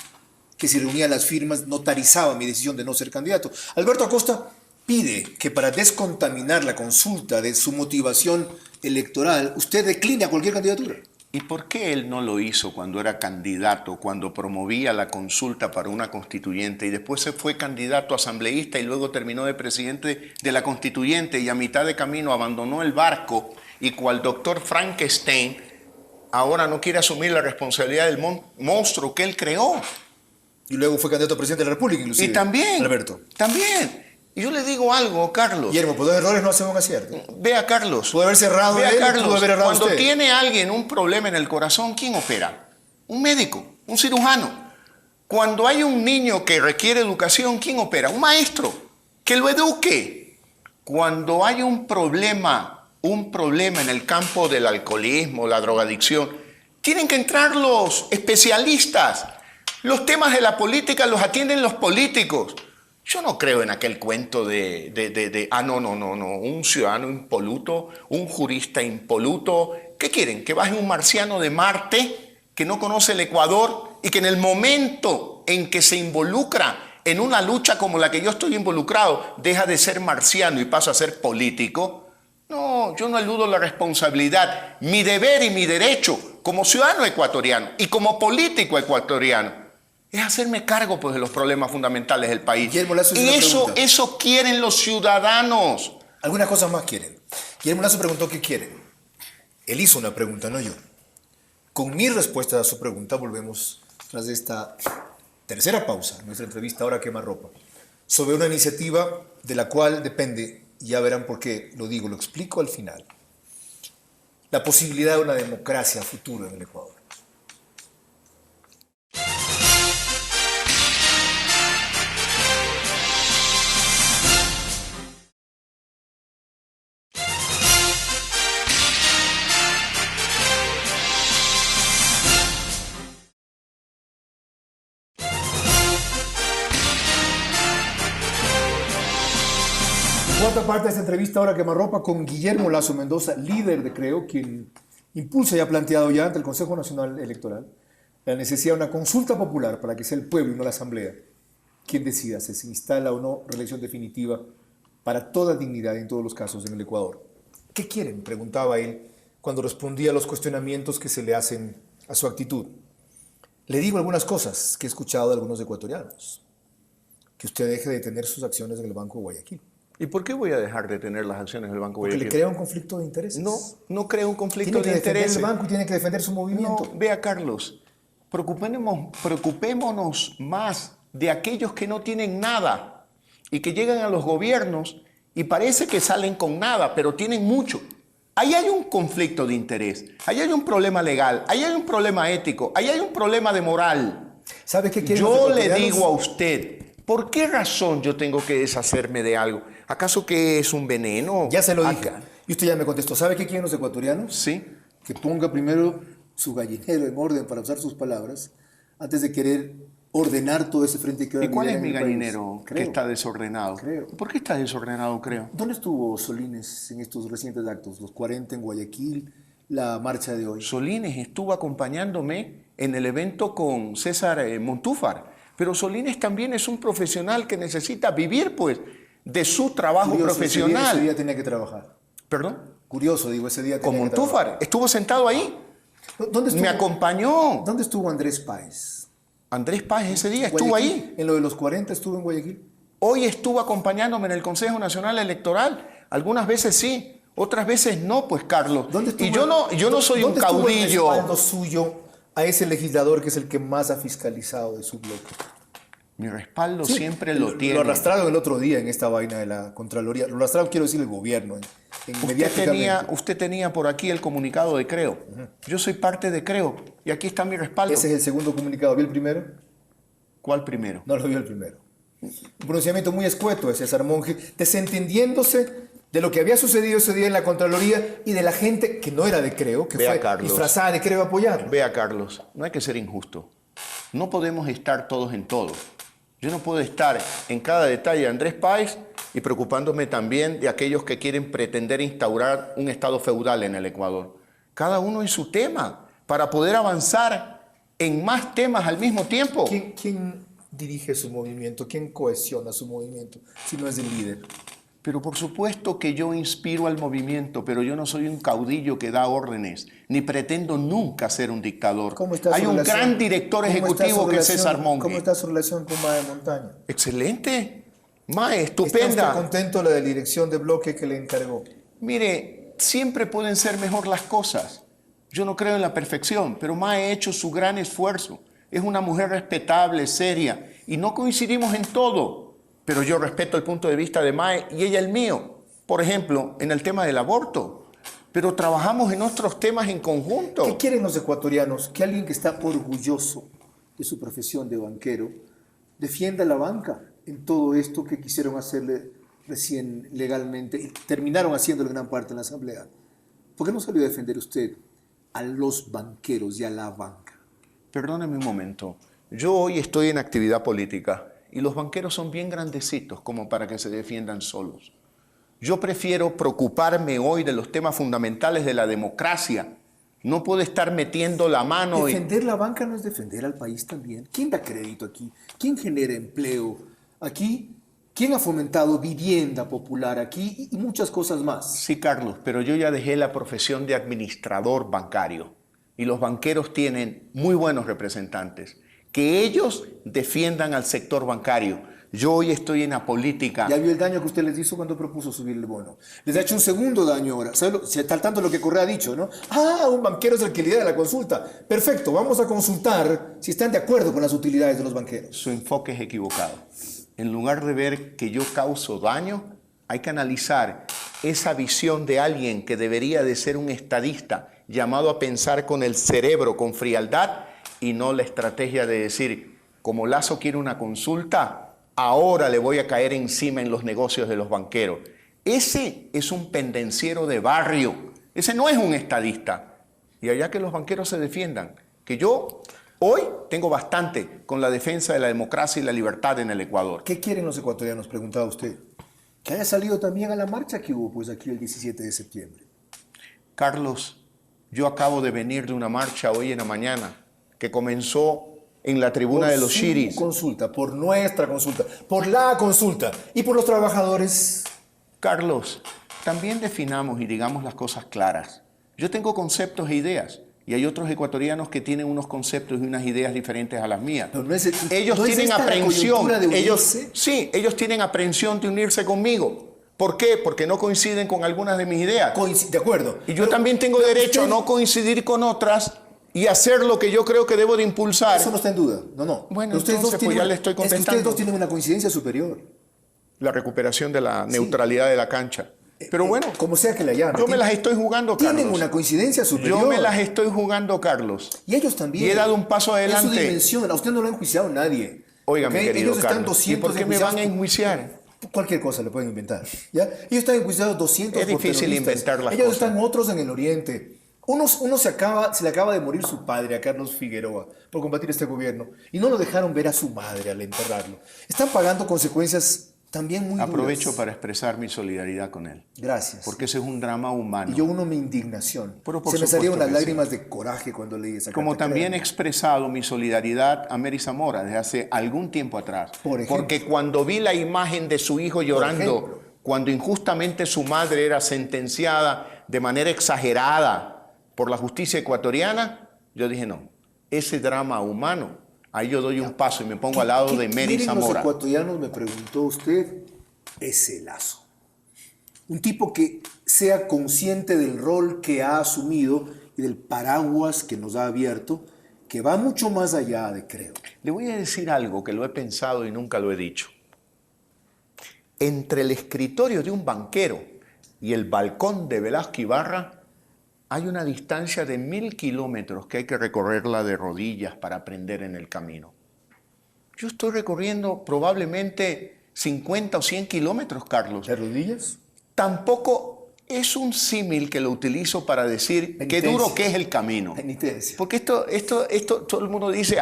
que si reunía las firmas notarizaba mi decisión de no ser candidato. Alberto Acosta pide que para descontaminar la consulta de su motivación electoral, usted decline a cualquier candidatura. ¿Y por qué él no lo hizo cuando era candidato, cuando promovía la consulta para una constituyente y después se fue candidato asambleísta y luego terminó de presidente de la constituyente y a mitad de camino abandonó el barco y cual doctor Frankenstein ahora no quiere asumir la responsabilidad del monstruo que él creó? Y luego fue candidato a presidente de la República, inclusive. Y también, Alberto. También. Y yo le digo algo, Carlos. Guillermo, por dos errores no hacen un acierto. Vea, Carlos. Puede haber cerrado Vea, él, Carlos, pudo haber errado cuando usted. tiene alguien un problema en el corazón, ¿quién opera? Un médico, un cirujano. Cuando hay un niño que requiere educación, ¿quién opera? Un maestro, que lo eduque. Cuando hay un problema en el campo del alcoholismo, la drogadicción, tienen que entrar los especialistas. Los temas de la política los atienden los políticos. Yo no creo en aquel cuento no, un ciudadano impoluto, un jurista impoluto. ¿Qué quieren? ¿Que baje un marciano de Marte que no conoce el Ecuador y que en el momento en que se involucra en una lucha como la que yo estoy involucrado, deja de ser marciano y pasa a ser político? No, yo no eludo la responsabilidad. Mi deber y mi derecho como ciudadano ecuatoriano y como político ecuatoriano es hacerme cargo pues, de los problemas fundamentales del país. Guillermo Lazo, y eso quieren los ciudadanos. Algunas cosas más quieren. Guillermo Lazo preguntó qué quieren. Él hizo una pregunta, no yo. Con mi respuesta a su pregunta volvemos tras esta tercera pausa, nuestra entrevista Ahora Quema Ropa, sobre una iniciativa de la cual depende, y ya verán por qué lo digo, lo explico al final, la posibilidad de una democracia futura en el Ecuador. Cuarta parte de esta entrevista Ahora Quemarropa con Guillermo Lazo Mendoza, líder de Creo, quien impulsa y ha planteado ya ante el Consejo Nacional Electoral la necesidad de una consulta popular para que sea el pueblo y no la Asamblea quien decida si se instala o no reelección definitiva para toda dignidad en todos los casos en el Ecuador. ¿Qué quieren?, preguntaba él cuando respondía a los cuestionamientos que se le hacen a su actitud. Le digo algunas cosas que he escuchado de algunos ecuatorianos. Que usted deje de tener sus acciones en el Banco de Guayaquil. ¿Y por qué voy a dejar de tener las acciones del Banco Guayaquil? Porque le crea un conflicto de intereses. No creo un conflicto de intereses. Tiene que defender el banco y tiene que defender su movimiento. No, vea, Carlos, preocupémonos más de aquellos que no tienen nada y que llegan a los gobiernos y parece que salen con nada, pero tienen mucho. Ahí hay un conflicto de interés, ahí hay un problema legal, ahí hay un problema ético, ahí hay un problema de moral. ¿Sabe qué quieren Yo le digo a usted, ¿por qué razón yo tengo que deshacerme de algo? ¿Acaso que es un veneno? Ya se lo dije. Y usted ya me contestó. ¿Sabe qué quieren los ecuatorianos? Sí. Que ponga primero su gallinero en orden, para usar sus palabras, antes de querer ordenar todo ese frente que ahora ¿Y cuál es lidera mi en el país. gallinero que está desordenado? Creo. ¿Por qué está desordenado, Creo? ¿Dónde estuvo Solines en estos recientes actos? Los 40 en Guayaquil, la marcha de hoy. Solines estuvo acompañándome en el evento con César Montúfar. Pero Solines también es un profesional que necesita vivir, pues, de su trabajo profesional. Ese día tenía que trabajar. ¿Perdón? Curioso, digo, ese día con tenía que Montúfar. trabajar. Estuvo sentado ahí. ¿Dónde estuvo? Me acompañó. ¿Dónde estuvo Andrés Páez? Andrés Páez ese día estuvo ahí. ¿En lo de los 40 estuvo en Guayaquil? Hoy estuvo acompañándome en el Consejo Nacional Electoral. Algunas veces sí, otras veces no, pues, Carlos. ¿Dónde estuvo? Y yo no soy un caudillo. ¿Dónde estuvo el respaldo suyo a ese legislador que es el que más ha fiscalizado de su bloque? Mi respaldo Sí, siempre lo tiene. Lo arrastraron el otro día en esta vaina de la Contraloría. Lo arrastraron, quiero decir, el gobierno. Usted tenía por aquí el comunicado de Creo. Yo soy parte de Creo y aquí está mi respaldo. Ese es el segundo comunicado. ¿Vio el primero? ¿Cuál primero? No lo vio el primero. Un pronunciamiento muy escueto de César Monge, desentendiéndose de lo que había sucedido ese día en la Contraloría y de la gente que no era de Creo, que Vea, fue Carlos, disfrazada de Creo a apoyarlo. Vea, Carlos, no hay que ser injusto. No podemos estar todos en todo. Yo no puedo estar en cada detalle de Andrés Páez y preocupándome también de aquellos que quieren pretender instaurar un estado feudal en el Ecuador. Cada uno en su tema, para poder avanzar en más temas al mismo tiempo. ¿Quién dirige su movimiento? ¿Quién cohesiona su movimiento si no es el líder? Pero por supuesto que yo inspiro al movimiento, pero yo no soy un caudillo que da órdenes, ni pretendo nunca ser un dictador. Hay un gran director ejecutivo que es César Monge. ¿Cómo está su relación con Mae Montaño? Excelente. Mae, estupenda. ¿Está usted contento de la dirección de bloque que le encargó? Mire, siempre pueden ser mejor las cosas. Yo no creo en la perfección, pero Mae ha hecho su gran esfuerzo. Es una mujer respetable, seria, y no coincidimos en todo. Pero yo respeto el punto de vista de Mae y ella el mío. Por ejemplo, en el tema del aborto. Pero trabajamos en otros temas en conjunto. ¿Qué quieren los ecuatorianos? Que alguien que está orgulloso de su profesión de banquero defienda la banca en todo esto que quisieron hacerle recién legalmente y terminaron haciéndolo en gran parte en la Asamblea. ¿Por qué no salió a defender usted a los banqueros y a la banca? Perdóneme un momento. Yo hoy estoy en actividad política. Y los banqueros son bien grandecitos como para que se defiendan solos. Yo prefiero preocuparme hoy de los temas fundamentales de la democracia. No puedo estar metiendo la mano. Defender la banca no es defender al país también. ¿Quién da crédito aquí? ¿Quién genera empleo aquí? ¿Quién ha fomentado vivienda popular aquí? Y muchas cosas más. Sí, Carlos, pero yo ya dejé la profesión de administrador bancario. Y los banqueros tienen muy buenos representantes. Que ellos defiendan al sector bancario. Yo hoy estoy en la política. Ya vio el daño que usted les hizo cuando propuso subir el bono. Les ha hecho un segundo daño ahora. Si está al tanto de lo que Correa ha dicho, ¿no? Un banquero es el que lidera la consulta. Perfecto, vamos a consultar si están de acuerdo con las utilidades de los banqueros. Su enfoque es equivocado. En lugar de ver que yo causo daño, hay que analizar esa visión de alguien que debería de ser un estadista, llamado a pensar con el cerebro, con frialdad, y no la estrategia de decir, como Lazo quiere una consulta, ahora le voy a caer encima en los negocios de los banqueros. Ese es un pendenciero de barrio. Ese no es un estadista. Y allá que los banqueros se defiendan. Que yo hoy tengo bastante con la defensa de la democracia y la libertad en el Ecuador. ¿Qué quieren los ecuatorianos? Preguntaba usted. Que haya salido también a la marcha que hubo pues aquí el 17 de septiembre. Carlos, yo acabo de venir de una marcha hoy en la mañana que comenzó en la tribuna de los Shiris. Por consulta, por nuestra consulta, por la consulta y por los trabajadores. Carlos, también definamos y digamos las cosas claras. Yo tengo conceptos e ideas y hay otros ecuatorianos que tienen unos conceptos y unas ideas diferentes a las mías. Pero ellos tienen aprehensión. Ellos tienen aprehensión de unirse conmigo. ¿Por qué? Porque no coinciden con algunas de mis ideas. De acuerdo. Y yo también tengo derecho a no coincidir con otras y hacer lo que yo creo que debo de impulsar. Eso no está en duda. No. Bueno, entonces pues ya le estoy contestando. Es que ustedes dos tienen una coincidencia superior. La recuperación de la neutralidad de la cancha. Pero bueno, como sea que la llamen. Yo me las estoy jugando, Carlos. Tienen una coincidencia superior. Yo me las estoy jugando, Carlos. Y ellos también. Y he dado un paso adelante. En su dimensión. A usted no lo ha enjuiciado nadie. Oiga, mi querido ellos Carlos, están 200 ¿y por qué me van a enjuiciar? Cualquier cosa le pueden inventar. ¿Ya? Ellos están enjuiciados 200 Es difícil inventar las ellos cosas. Están otros en el oriente. Uno se le acaba de morir su padre, a Carlos Figueroa, por combatir este gobierno. Y no lo dejaron ver a su madre al enterrarlo. Están pagando consecuencias también muy duras. Aprovecho para expresar mi solidaridad con él. Gracias. Porque ese es un drama humano. Y yo uno mi indignación. Pero por se me salieron las que lágrimas de coraje cuando leí esa Como carta. también he expresado mi solidaridad a Mary Zamora desde hace algún tiempo atrás. Por ejemplo. Porque cuando vi la imagen de su hijo llorando, cuando injustamente su madre era sentenciada de manera exagerada por la justicia ecuatoriana, yo dije no, ese drama humano, ahí yo doy un paso y me pongo al lado de Mary Zamora. Los ecuatorianos, me preguntó usted, ese Lazo. Un tipo que sea consciente del rol que ha asumido y del paraguas que nos ha abierto que va mucho más allá de Creo. Le voy a decir algo que lo he pensado y nunca lo he dicho. Entre el escritorio de un banquero y el balcón de Velasco Ibarra hay una distancia de 1000 kilómetros que hay que recorrerla de rodillas para aprender en el camino. Yo estoy recorriendo probablemente 50 o 100 kilómetros, Carlos. ¿De rodillas? Tampoco es un símil que lo utilizo para decir qué duro que es el camino. Penitencia. Porque esto, todo el mundo dice,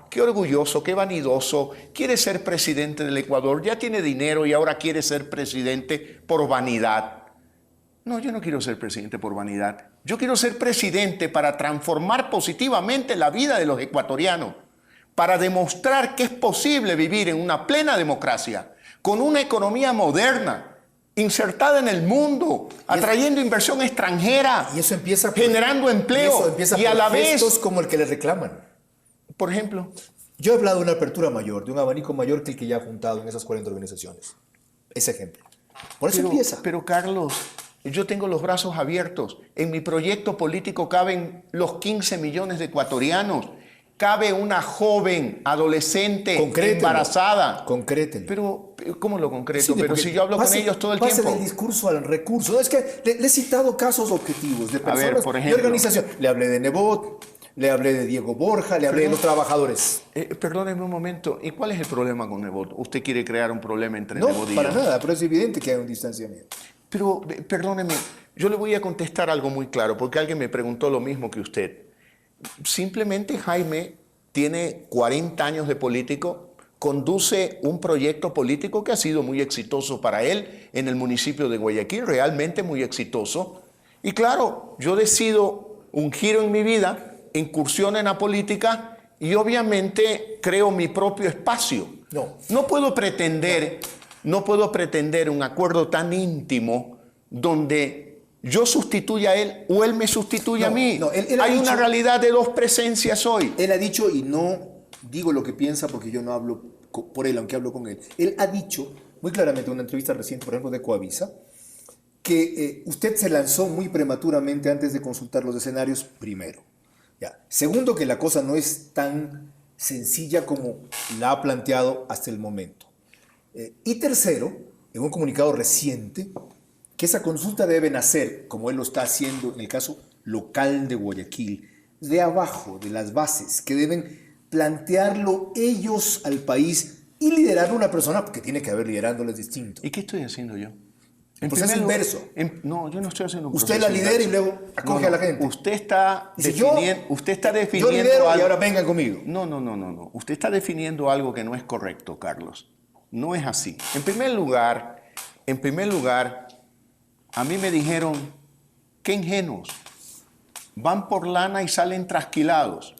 qué orgulloso, qué vanidoso, quiere ser presidente del Ecuador, ya tiene dinero y ahora quiere ser presidente por vanidad. No, yo no quiero ser presidente por vanidad. Yo quiero ser presidente para transformar positivamente la vida de los ecuatorianos, para demostrar que es posible vivir en una plena democracia, con una economía moderna, insertada en el mundo, atrayendo inversión extranjera, Y eso empieza generando empleo, y eso empieza y a por la vez, gestos como el que le reclaman. por ejemplo, Yo he hablado de una apertura mayor, de un abanico mayor que el que ya ha juntado en esas 40 organizaciones. Ese ejemplo. Por eso empieza. Pero Carlos, yo tengo los brazos abiertos. En mi proyecto político caben los 15 millones de ecuatorianos. Cabe una joven, adolescente, Concrételo. embarazada. Concrételo. Pero, ¿cómo lo concreto? Sí, pero porque si yo hablo con ellos todo el tiempo. Pase del discurso al recurso. No, es que le he citado casos objetivos de ver, personas por de ejemplo. organización. Le hablé de Nebot, le hablé de Diego Borja, le hablé de los trabajadores. Perdóneme un momento. ¿Y cuál es el problema con Nebot? ¿Usted quiere crear un problema entre No, Nebot y para yo? nada, pero es evidente que hay un distanciamiento. Pero, perdóneme, yo le voy a contestar algo muy claro, porque alguien me preguntó lo mismo que usted. Simplemente Jaime tiene 40 años de político, conduce un proyecto político que ha sido muy exitoso para él en el municipio de Guayaquil, realmente muy exitoso. Y claro, yo decido un giro en mi vida, incursión en la política y obviamente creo mi propio espacio. No puedo pretender un acuerdo tan íntimo donde yo sustituya a él o él me sustituye a mí. Él ha Hay dicho, una realidad de dos presencias hoy. Él ha dicho, y no digo lo que piensa porque yo no hablo por él, aunque hablo con él. Él ha dicho muy claramente en una entrevista reciente, por ejemplo, de Coavisa, que usted se lanzó muy prematuramente antes de consultar los escenarios, primero. Ya. Segundo, que la cosa no es tan sencilla como la ha planteado hasta el momento. Y tercero, en un comunicado reciente, que esa consulta debe nacer, como él lo está haciendo en el caso local de Guayaquil, de abajo, de las bases, que deben plantearlo ellos al país y liderar una persona que tiene que haber liderándoles distinto. ¿Y qué estoy haciendo yo? En proceso inverso. No, yo no estoy haciendo un Usted proceso la lidera inverso. y luego acoge a la gente. Usted está Dice, definiendo yo lidero algo. y ahora vengan conmigo. No. Usted está definiendo algo que no es correcto, Carlos. No es así. En primer lugar, a mí me dijeron, qué ingenuos. Van por lana y salen trasquilados.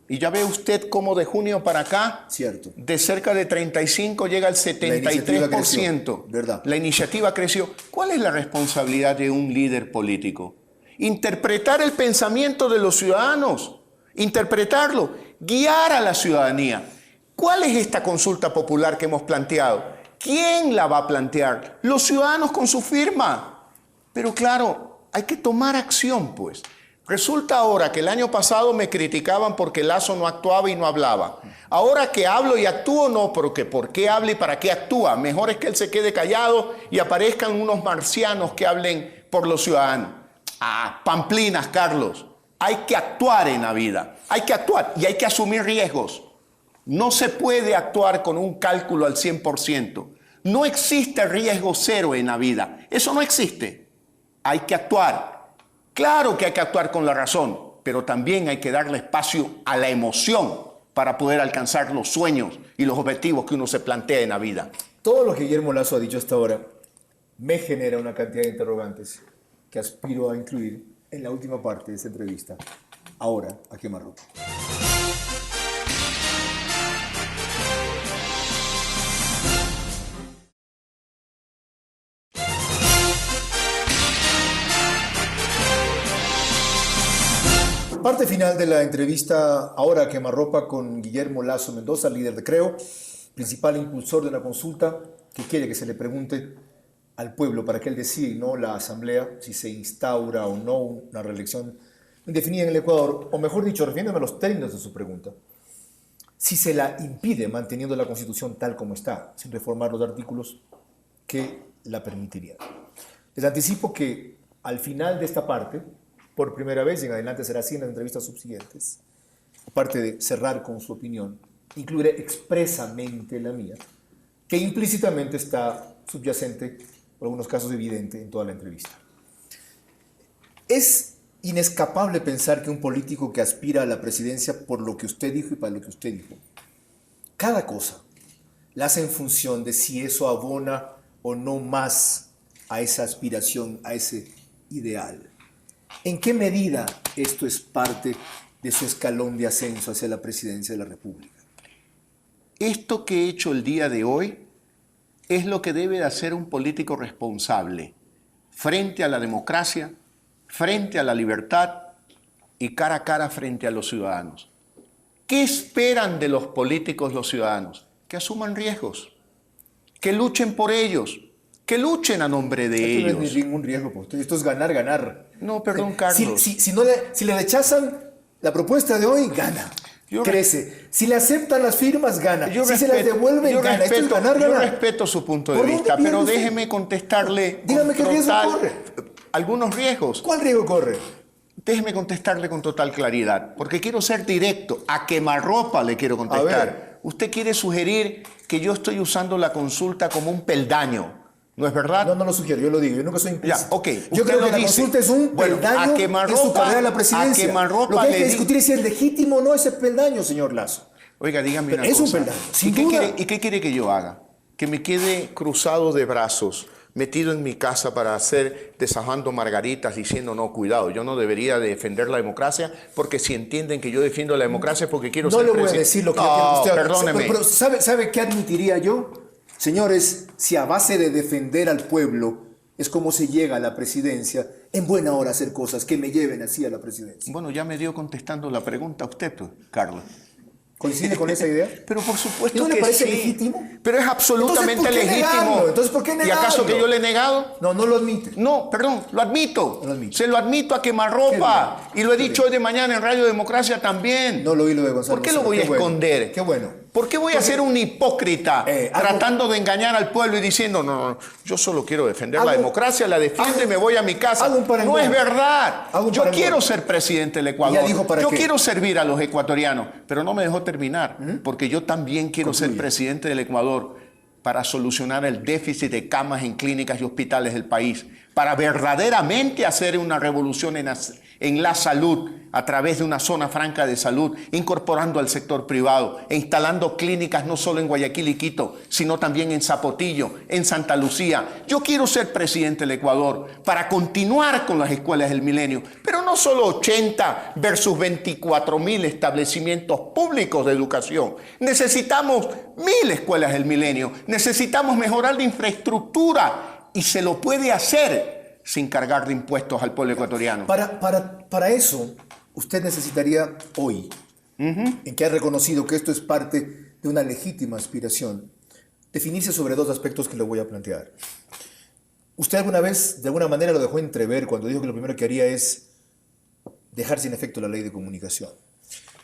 Y ya ve usted cómo de junio para acá, Cierto. de cerca de 35 llega al 73%. ¿Verdad? La iniciativa creció. ¿Cuál es la responsabilidad de un líder político? Interpretar el pensamiento de los ciudadanos, interpretarlo, guiar a la ciudadanía. ¿Cuál es esta consulta popular que hemos planteado? ¿Quién la va a plantear? Los ciudadanos con su firma. Pero claro, hay que tomar acción, pues. Resulta ahora que el año pasado me criticaban porque Lasso no actuaba y no hablaba. Ahora que hablo y actúo, no, porque ¿por qué habla y para qué actúa? Mejor es que él se quede callado y aparezcan unos marcianos que hablen por los ciudadanos. Pamplinas, Carlos. Hay que actuar en la vida. Hay que actuar y hay que asumir riesgos. No se puede actuar con un cálculo al 100%. No existe riesgo cero en la vida. Eso no existe. Hay que actuar. Claro que hay que actuar con la razón, pero también hay que darle espacio a la emoción para poder alcanzar los sueños y los objetivos que uno se plantea en la vida. Todo lo que Guillermo Lasso ha dicho hasta ahora me genera una cantidad de interrogantes que aspiro a incluir en la última parte de esta entrevista. Ahora, a quemarropa. Parte final de la entrevista ahora a quemarropa con Guillermo Lasso Mendoza, líder de Creo, principal impulsor de una consulta que quiere que se le pregunte al pueblo para que él decida y no la asamblea si se instaura o no una reelección indefinida en el Ecuador, o mejor dicho, refiriéndome a los términos de su pregunta, si se la impide manteniendo la Constitución tal como está, sin reformar los artículos que la permitirían. Les anticipo que al final de esta parte, por primera vez, y en adelante será así en las entrevistas subsiguientes, aparte de cerrar con su opinión, incluiré expresamente la mía, que implícitamente está subyacente, por algunos casos evidente, en toda la entrevista. Es inescapable pensar que un político que aspira a la presidencia por lo que usted dijo y para lo que usted dijo, cada cosa la hace en función de si eso abona o no más a esa aspiración, a ese ideal. ¿En qué medida esto es parte de su escalón de ascenso hacia la presidencia de la República? Esto que he hecho el día de hoy es lo que debe de hacer un político responsable frente a la democracia, frente a la libertad y cara a cara frente a los ciudadanos. ¿Qué esperan de los políticos los ciudadanos? Que asuman riesgos, que luchen por ellos, que luchen a nombre de ellos. Esto no es ningún riesgo, pues. Esto es ganar, ganar. No, perdón, Carlos. Si le rechazan la propuesta de hoy, gana. Crece. Si le aceptan las firmas, gana. Si se las devuelven, gana. Esto es ganar, ganar. Yo respeto su punto de vista, pero déjeme contestarle. Dígame qué riesgo corre. Algunos riesgos. ¿Cuál riesgo corre? Déjeme contestarle con total claridad, porque quiero ser directo. A quemarropa le quiero contestar. Usted quiere sugerir que yo estoy usando la consulta como un peldaño. ¿No es verdad? No, no lo sugiero, yo lo digo. Yo nunca soy implícito. Ya, ok. Yo creo que la consulta es un peldaño en su carrera a la presidencia. Lo que hay que discutir es si es legítimo o no ese peldaño, señor Lazo. Oiga, dígame una cosa. Es un peldaño, sin duda. ¿Y qué quiere que yo haga? ¿Que me quede cruzado de brazos, metido en mi casa para hacer desajando margaritas diciendo no, cuidado, yo no debería defender la democracia porque si entienden que yo defiendo la democracia es porque quiero ser presidente? No le voy a decir lo que usted... Perdóneme. Pero ¿sabe qué admitiría yo? Señores, si a base de defender al pueblo es como se llega a la presidencia, en buena hora hacer cosas que me lleven así a la presidencia. Bueno, ya me dio contestando la pregunta usted, pues, Carlos. ¿Coincide con esa idea? Pero por supuesto ¿No que le parece sí. legítimo? Pero es absolutamente legítimo. Entonces, ¿por qué negarlo? ¿Y acaso que yo le he negado? No, no lo admite. No, perdón, lo admito. No lo admite. Se lo admito a quemarropa. Y lo he dicho hoy de mañana en Radio Democracia también. No lo oí lo de Gonzalo. ¿Por qué lo voy a esconder? Qué bueno. ¿Por qué voy a ser un hipócrita tratando de engañar al pueblo y diciendo, no, yo solo quiero defender la democracia, la defiendo y me voy a mi casa? No es verdad. Yo quiero ser presidente del Ecuador. Yo quiero servir a los ecuatorianos, pero no me dejó terminar, porque yo también quiero ser presidente del Ecuador para solucionar el déficit de camas en clínicas y hospitales del país, para verdaderamente hacer una revolución en la salud a través de una zona franca de salud, incorporando al sector privado e instalando clínicas no solo en Guayaquil y Quito, sino también en Zapotillo, en Santa Lucía. Yo quiero ser presidente del Ecuador para continuar con las escuelas del milenio, pero no solo 80 versus 24.000 establecimientos públicos de educación. Necesitamos 1.000 escuelas del milenio, necesitamos mejorar la infraestructura y se lo puede hacer sin cargar de impuestos al pueblo ecuatoriano. Para eso, usted necesitaría hoy, en que ha reconocido que esto es parte de una legítima aspiración, definirse sobre dos aspectos que le voy a plantear. Usted alguna vez, de alguna manera, lo dejó entrever cuando dijo que lo primero que haría es dejar sin efecto la ley de comunicación.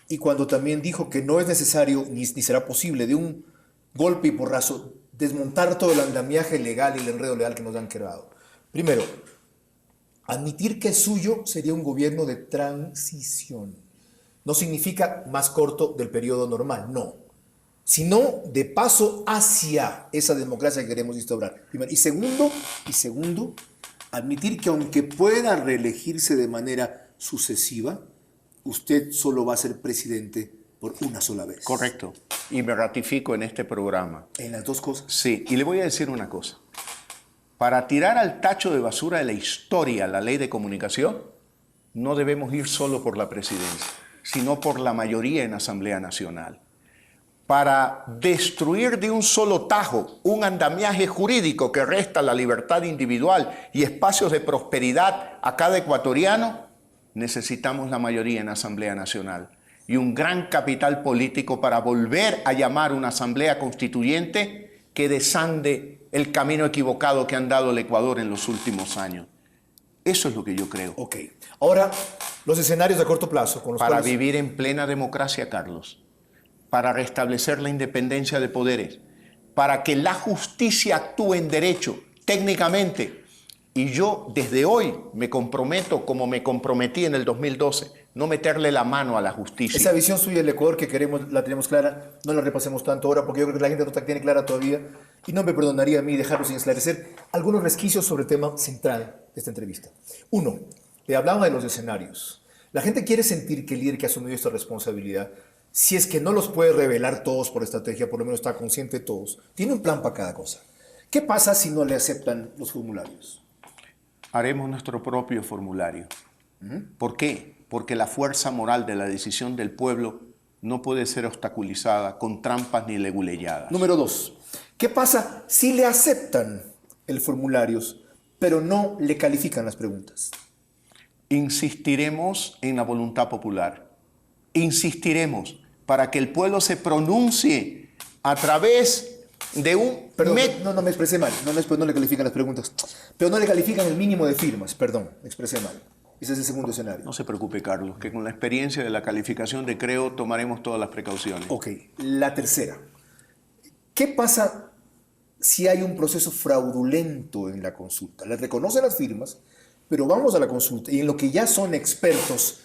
Y cuando también dijo que no es necesario, ni será posible, de un golpe y porrazo, desmontar todo el andamiaje legal y el enredo legal que nos han creado. Primero, admitir que es suyo sería un gobierno de transición. No significa más corto del periodo normal, no. Sino de paso hacia esa democracia que queremos instaurar. Primero. Y segundo, admitir que aunque pueda reelegirse de manera sucesiva, usted solo va a ser presidente por una sola vez. Correcto. Y me ratifico en este programa. ¿En las dos cosas? Sí, y le voy a decir una cosa. Para tirar al tacho de basura de la historia la ley de comunicación, no debemos ir solo por la presidencia, sino por la mayoría en la Asamblea Nacional. Para destruir de un solo tajo un andamiaje jurídico que resta la libertad individual y espacios de prosperidad a cada ecuatoriano, necesitamos la mayoría en la Asamblea Nacional y un gran capital político para volver a llamar una asamblea constituyente que desande el camino equivocado que han dado el Ecuador en los últimos años. Eso es lo que yo creo. Ok. Ahora, los escenarios a corto plazo. Con los Para cuales... vivir en plena democracia, Carlos, para restablecer la independencia de poderes, para que la justicia actúe en derecho, técnicamente. Y yo desde hoy me comprometo, como me comprometí en el 2012, no meterle la mano a la justicia. Esa visión suya del Ecuador que queremos, la tenemos clara, no la repasemos tanto ahora porque yo creo que la gente no la tiene clara todavía y no me perdonaría a mí dejarlo sin esclarecer algunos resquicios sobre el tema central de esta entrevista. Uno, le hablaba de los escenarios. La gente quiere sentir que el líder que ha asumido esta responsabilidad, si es que no los puede revelar todos por estrategia, por lo menos está consciente de todos, tiene un plan para cada cosa. ¿Qué pasa si no le aceptan los formularios? Haremos nuestro propio formulario. ¿Por qué? Porque la fuerza moral de la decisión del pueblo no puede ser obstaculizada con trampas ni leguleyadas. Número 2. ¿Qué pasa si le aceptan el formulario, pero no le califican las preguntas? Insistiremos en la voluntad popular. Insistiremos para que el pueblo se pronuncie a través de un... Perdón, no me expresé mal. No le califican las preguntas. Pero no le califican el mínimo de firmas. Perdón, me expresé mal. Ese es el segundo escenario. No se preocupe, Carlos, que con la experiencia de la calificación de Creo tomaremos todas las precauciones. Ok, la tercera. ¿Qué pasa si hay un proceso fraudulento en la consulta? Le reconocen las firmas, pero vamos a la consulta y en lo que ya son expertos,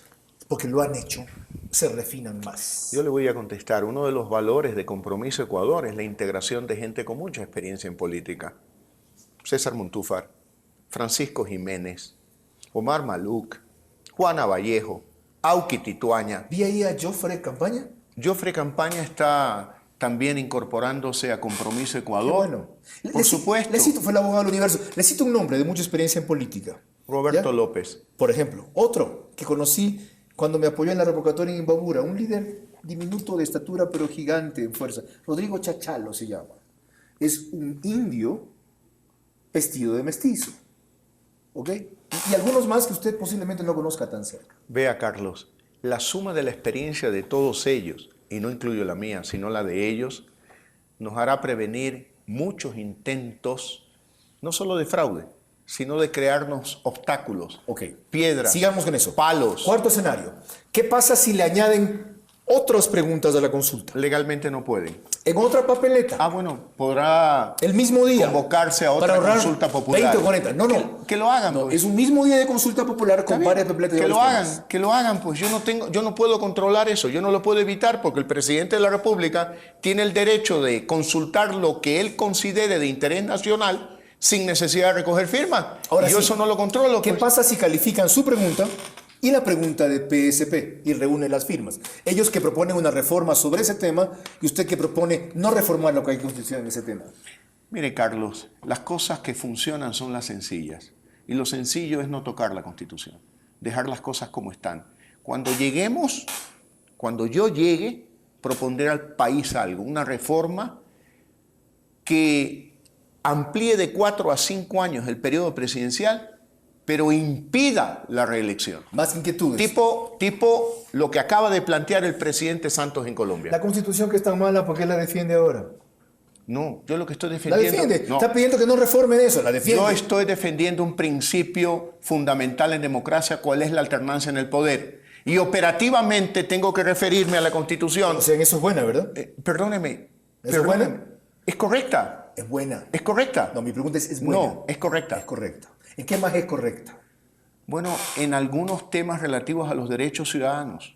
porque lo han hecho, se refinan más. Yo le voy a contestar. Uno de los valores de Compromiso Ecuador es la integración de gente con mucha experiencia en política. César Montúfar, Francisco Jiménez, Omar Maluc, Juana Vallejo, Auqui Tituaña. ¿Vi ahí a Joffre Campaña? Joffre Campaña está también incorporándose a Compromiso Ecuador. Bueno, por supuesto. Le cito, fue el abogado del universo. Le cito un nombre de mucha experiencia en política. Roberto ¿Ya? López. Por ejemplo, otro que conocí cuando me apoyó en la revocatoria en Imbabura, un líder diminuto de estatura pero gigante en fuerza. Rodrigo Chachalo se llama. Es un indio vestido de mestizo. ¿Ok? Y algunos más que usted posiblemente no conozca tan cerca. Vea, Carlos, la suma de la experiencia de todos ellos, y no incluyo la mía, sino la de ellos, nos hará prevenir muchos intentos, no solo de fraude, sino de crearnos obstáculos, piedras, sigamos con eso. Palos. Cuarto escenario. ¿Qué pasa si le añaden otras preguntas a la consulta? Legalmente no pueden. En otra papeleta. Ah, bueno, podrá el mismo día convocarse a otra consulta popular. 20 o 40. No. Que lo hagan. No, pues. Es un mismo día de consulta popular con varias papeletas. Que lo hagan, pues yo no puedo controlar eso, yo no lo puedo evitar porque el presidente de la República tiene el derecho de consultar lo que él considere de interés nacional sin necesidad de recoger firmas. Ahora, yo eso no lo controlo. ¿Qué pasa si califican su pregunta y la pregunta de PSP y reúne las firmas? Ellos que proponen una reforma sobre ese tema y usted que propone no reformar lo que hay constitución en ese tema. Mire, Carlos, las cosas que funcionan son las sencillas. Y lo sencillo es no tocar la Constitución, dejar las cosas como están. Cuando yo llegue, propondré al país algo, una reforma que amplíe de 4 a 5 años el periodo presidencial, pero impida la reelección. Más inquietudes. Tipo lo que acaba de plantear el presidente Santos en Colombia. La Constitución que es tan mala, ¿por qué la defiende ahora? No, yo lo que estoy defendiendo... La defiende. No. Está pidiendo que no reformen eso, la defiende. Yo estoy defendiendo un principio fundamental en democracia, cuál es la alternancia en el poder. Y operativamente tengo que referirme a la Constitución. O sea, en eso es buena, ¿verdad? Perdóneme. ¿Es buena? ¿Es correcta? Es buena. ¿Es correcta? No, mi pregunta es buena. No, es correcta. Es correcta. ¿En qué más es correcta? Bueno, en algunos temas relativos a los derechos ciudadanos.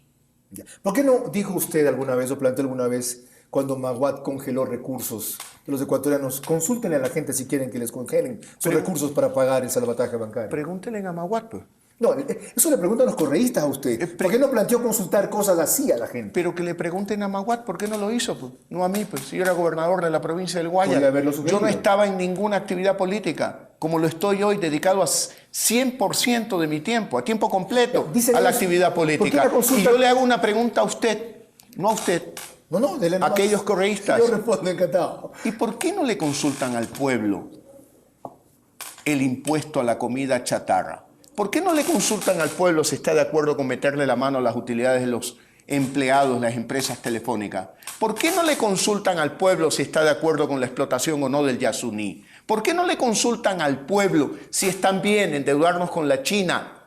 Ya. ¿Por qué no dijo usted alguna vez o planteó alguna vez cuando Maguad congeló recursos de los ecuatorianos? Consúltenle a la gente si quieren que les congelen sus recursos para pagar el salvataje bancario. Pregúntenle a Maguad, pues. No, eso le preguntan los correístas a usted. ¿Por qué no planteó consultar cosas así a la gente? Pero que le pregunten a Maguad por qué no lo hizo, pues. No a mí, pues. Si yo era gobernador de la provincia del Guayas. Yo no estaba en ninguna actividad política, como lo estoy hoy, dedicado a 100% de mi tiempo, a tiempo completo, a la actividad política. Y yo le hago una pregunta a usted, no a usted. No, dele nomás. Aquellos correístas. Yo respondo encantado. ¿Y por qué no le consultan al pueblo el impuesto a la comida chatarra? ¿Por qué no le consultan al pueblo si está de acuerdo con meterle la mano a las utilidades de los empleados de las empresas telefónicas? ¿Por qué no le consultan al pueblo si está de acuerdo con la explotación o no del Yasuní? ¿Por qué no le consultan al pueblo si están bien endeudarnos con la China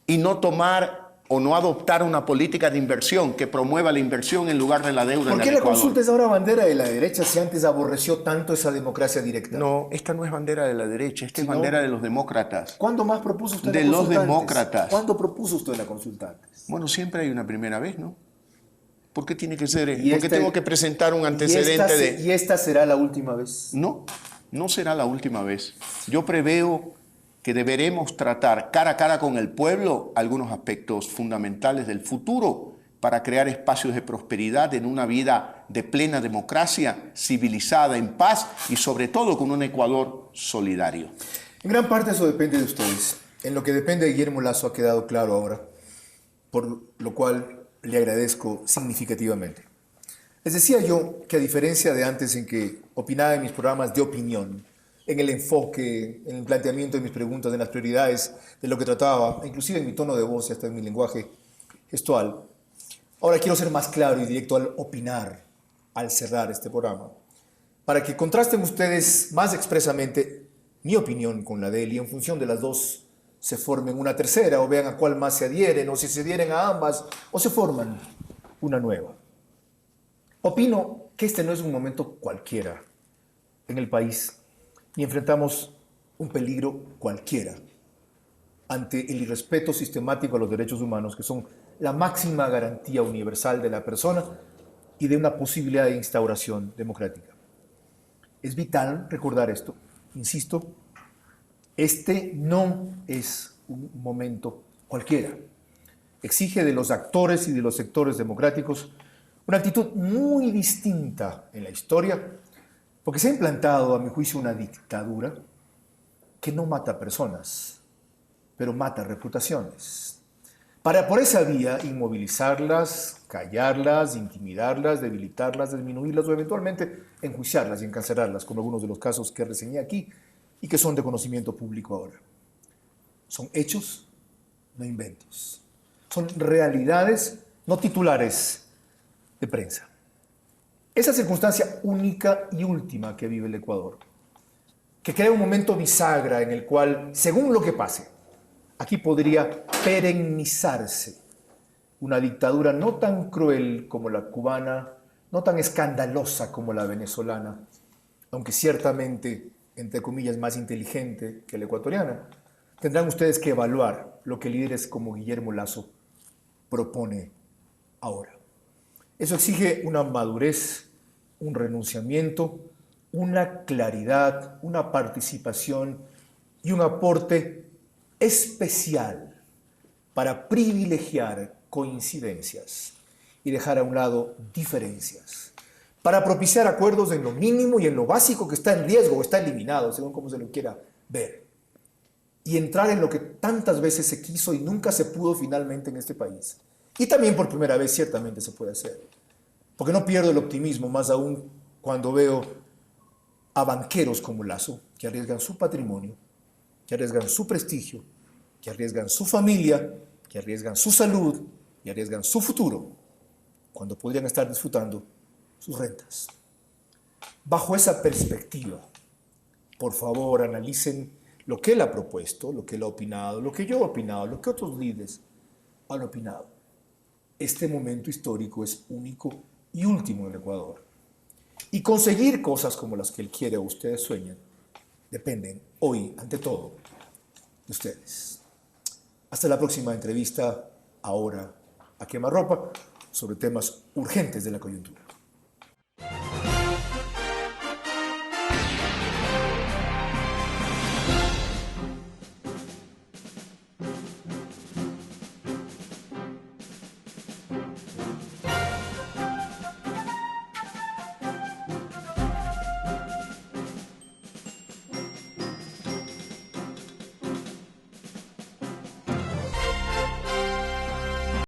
y no tomar o no adoptar una política de inversión que promueva la inversión en lugar de la deuda en ¿Por el qué la Ecuador? consulta es ahora bandera de la derecha si antes aborreció tanto esa democracia directa? No, esta no es bandera de la derecha, esta es bandera de los demócratas. ¿Cuándo más propuso usted De la los consulta antes? demócratas. ¿Cuándo propuso usted la consulta antes? Bueno, siempre hay una primera vez, ¿no? ¿Por qué tiene que ser? Y ¿Por qué esta- tengo que presentar un antecedente de...? ¿Y esta será la última vez? No, no será la última vez. Yo preveo que deberemos tratar cara a cara con el pueblo algunos aspectos fundamentales del futuro para crear espacios de prosperidad en una vida de plena democracia, civilizada, en paz y sobre todo con un Ecuador solidario. En gran parte eso depende de ustedes. En lo que depende de Guillermo Lasso ha quedado claro ahora, por lo cual le agradezco significativamente. Les decía yo que a diferencia de antes en que opinaba en mis programas de opinión, en el enfoque, en el planteamiento de mis preguntas, en las prioridades de lo que trataba, inclusive en mi tono de voz y hasta en mi lenguaje gestual, ahora quiero ser más claro y directo al opinar, al cerrar este programa, para que contrasten ustedes más expresamente mi opinión con la de él y en función de las dos se formen una tercera o vean a cuál más se adhieren o si se adhieren a ambas o se forman una nueva. Opino que este no es un momento cualquiera en el país y enfrentamos un peligro cualquiera ante el irrespeto sistemático a los derechos humanos, que son la máxima garantía universal de la persona y de una posibilidad de instauración democrática. Es vital recordar esto, insisto, este no es un momento cualquiera. Exige de los actores y de los sectores democráticos una actitud muy distinta en la historia, porque se ha implantado, a mi juicio, una dictadura que no mata personas, pero mata reputaciones. Para por esa vía inmovilizarlas, callarlas, intimidarlas, debilitarlas, disminuirlas o eventualmente enjuiciarlas y encarcelarlas, como algunos de los casos que reseñé aquí y que son de conocimiento público ahora. Son hechos, no inventos. Son realidades, no titulares de prensa. Esa circunstancia única y última que vive el Ecuador, que crea un momento bisagra en el cual, según lo que pase, aquí podría perennizarse una dictadura no tan cruel como la cubana, no tan escandalosa como la venezolana, aunque ciertamente, entre comillas, más inteligente que la ecuatoriana. Tendrán ustedes que evaluar lo que líderes como Guillermo Lasso propone ahora. Eso exige una madurez, un renunciamiento, una claridad, una participación y un aporte especial para privilegiar coincidencias y dejar a un lado diferencias, para propiciar acuerdos en lo mínimo y en lo básico que está en riesgo o está eliminado, según como se lo quiera ver, y entrar en lo que tantas veces se quiso y nunca se pudo finalmente en este país. Y también por primera vez ciertamente se puede hacer, porque no pierdo el optimismo, más aún cuando veo a banqueros como Lasso, que arriesgan su patrimonio, que arriesgan su prestigio, que arriesgan su familia, que arriesgan su salud y arriesgan su futuro, cuando podrían estar disfrutando sus rentas. Bajo esa perspectiva, por favor, analicen lo que él ha propuesto, lo que él ha opinado, lo que yo he opinado, lo que otros líderes han opinado. Este momento histórico es único y último en el Ecuador. Y conseguir cosas como las que él quiere o ustedes sueñan dependen hoy, ante todo, de ustedes. Hasta la próxima entrevista, ahora a quemarropa, sobre temas urgentes de la coyuntura.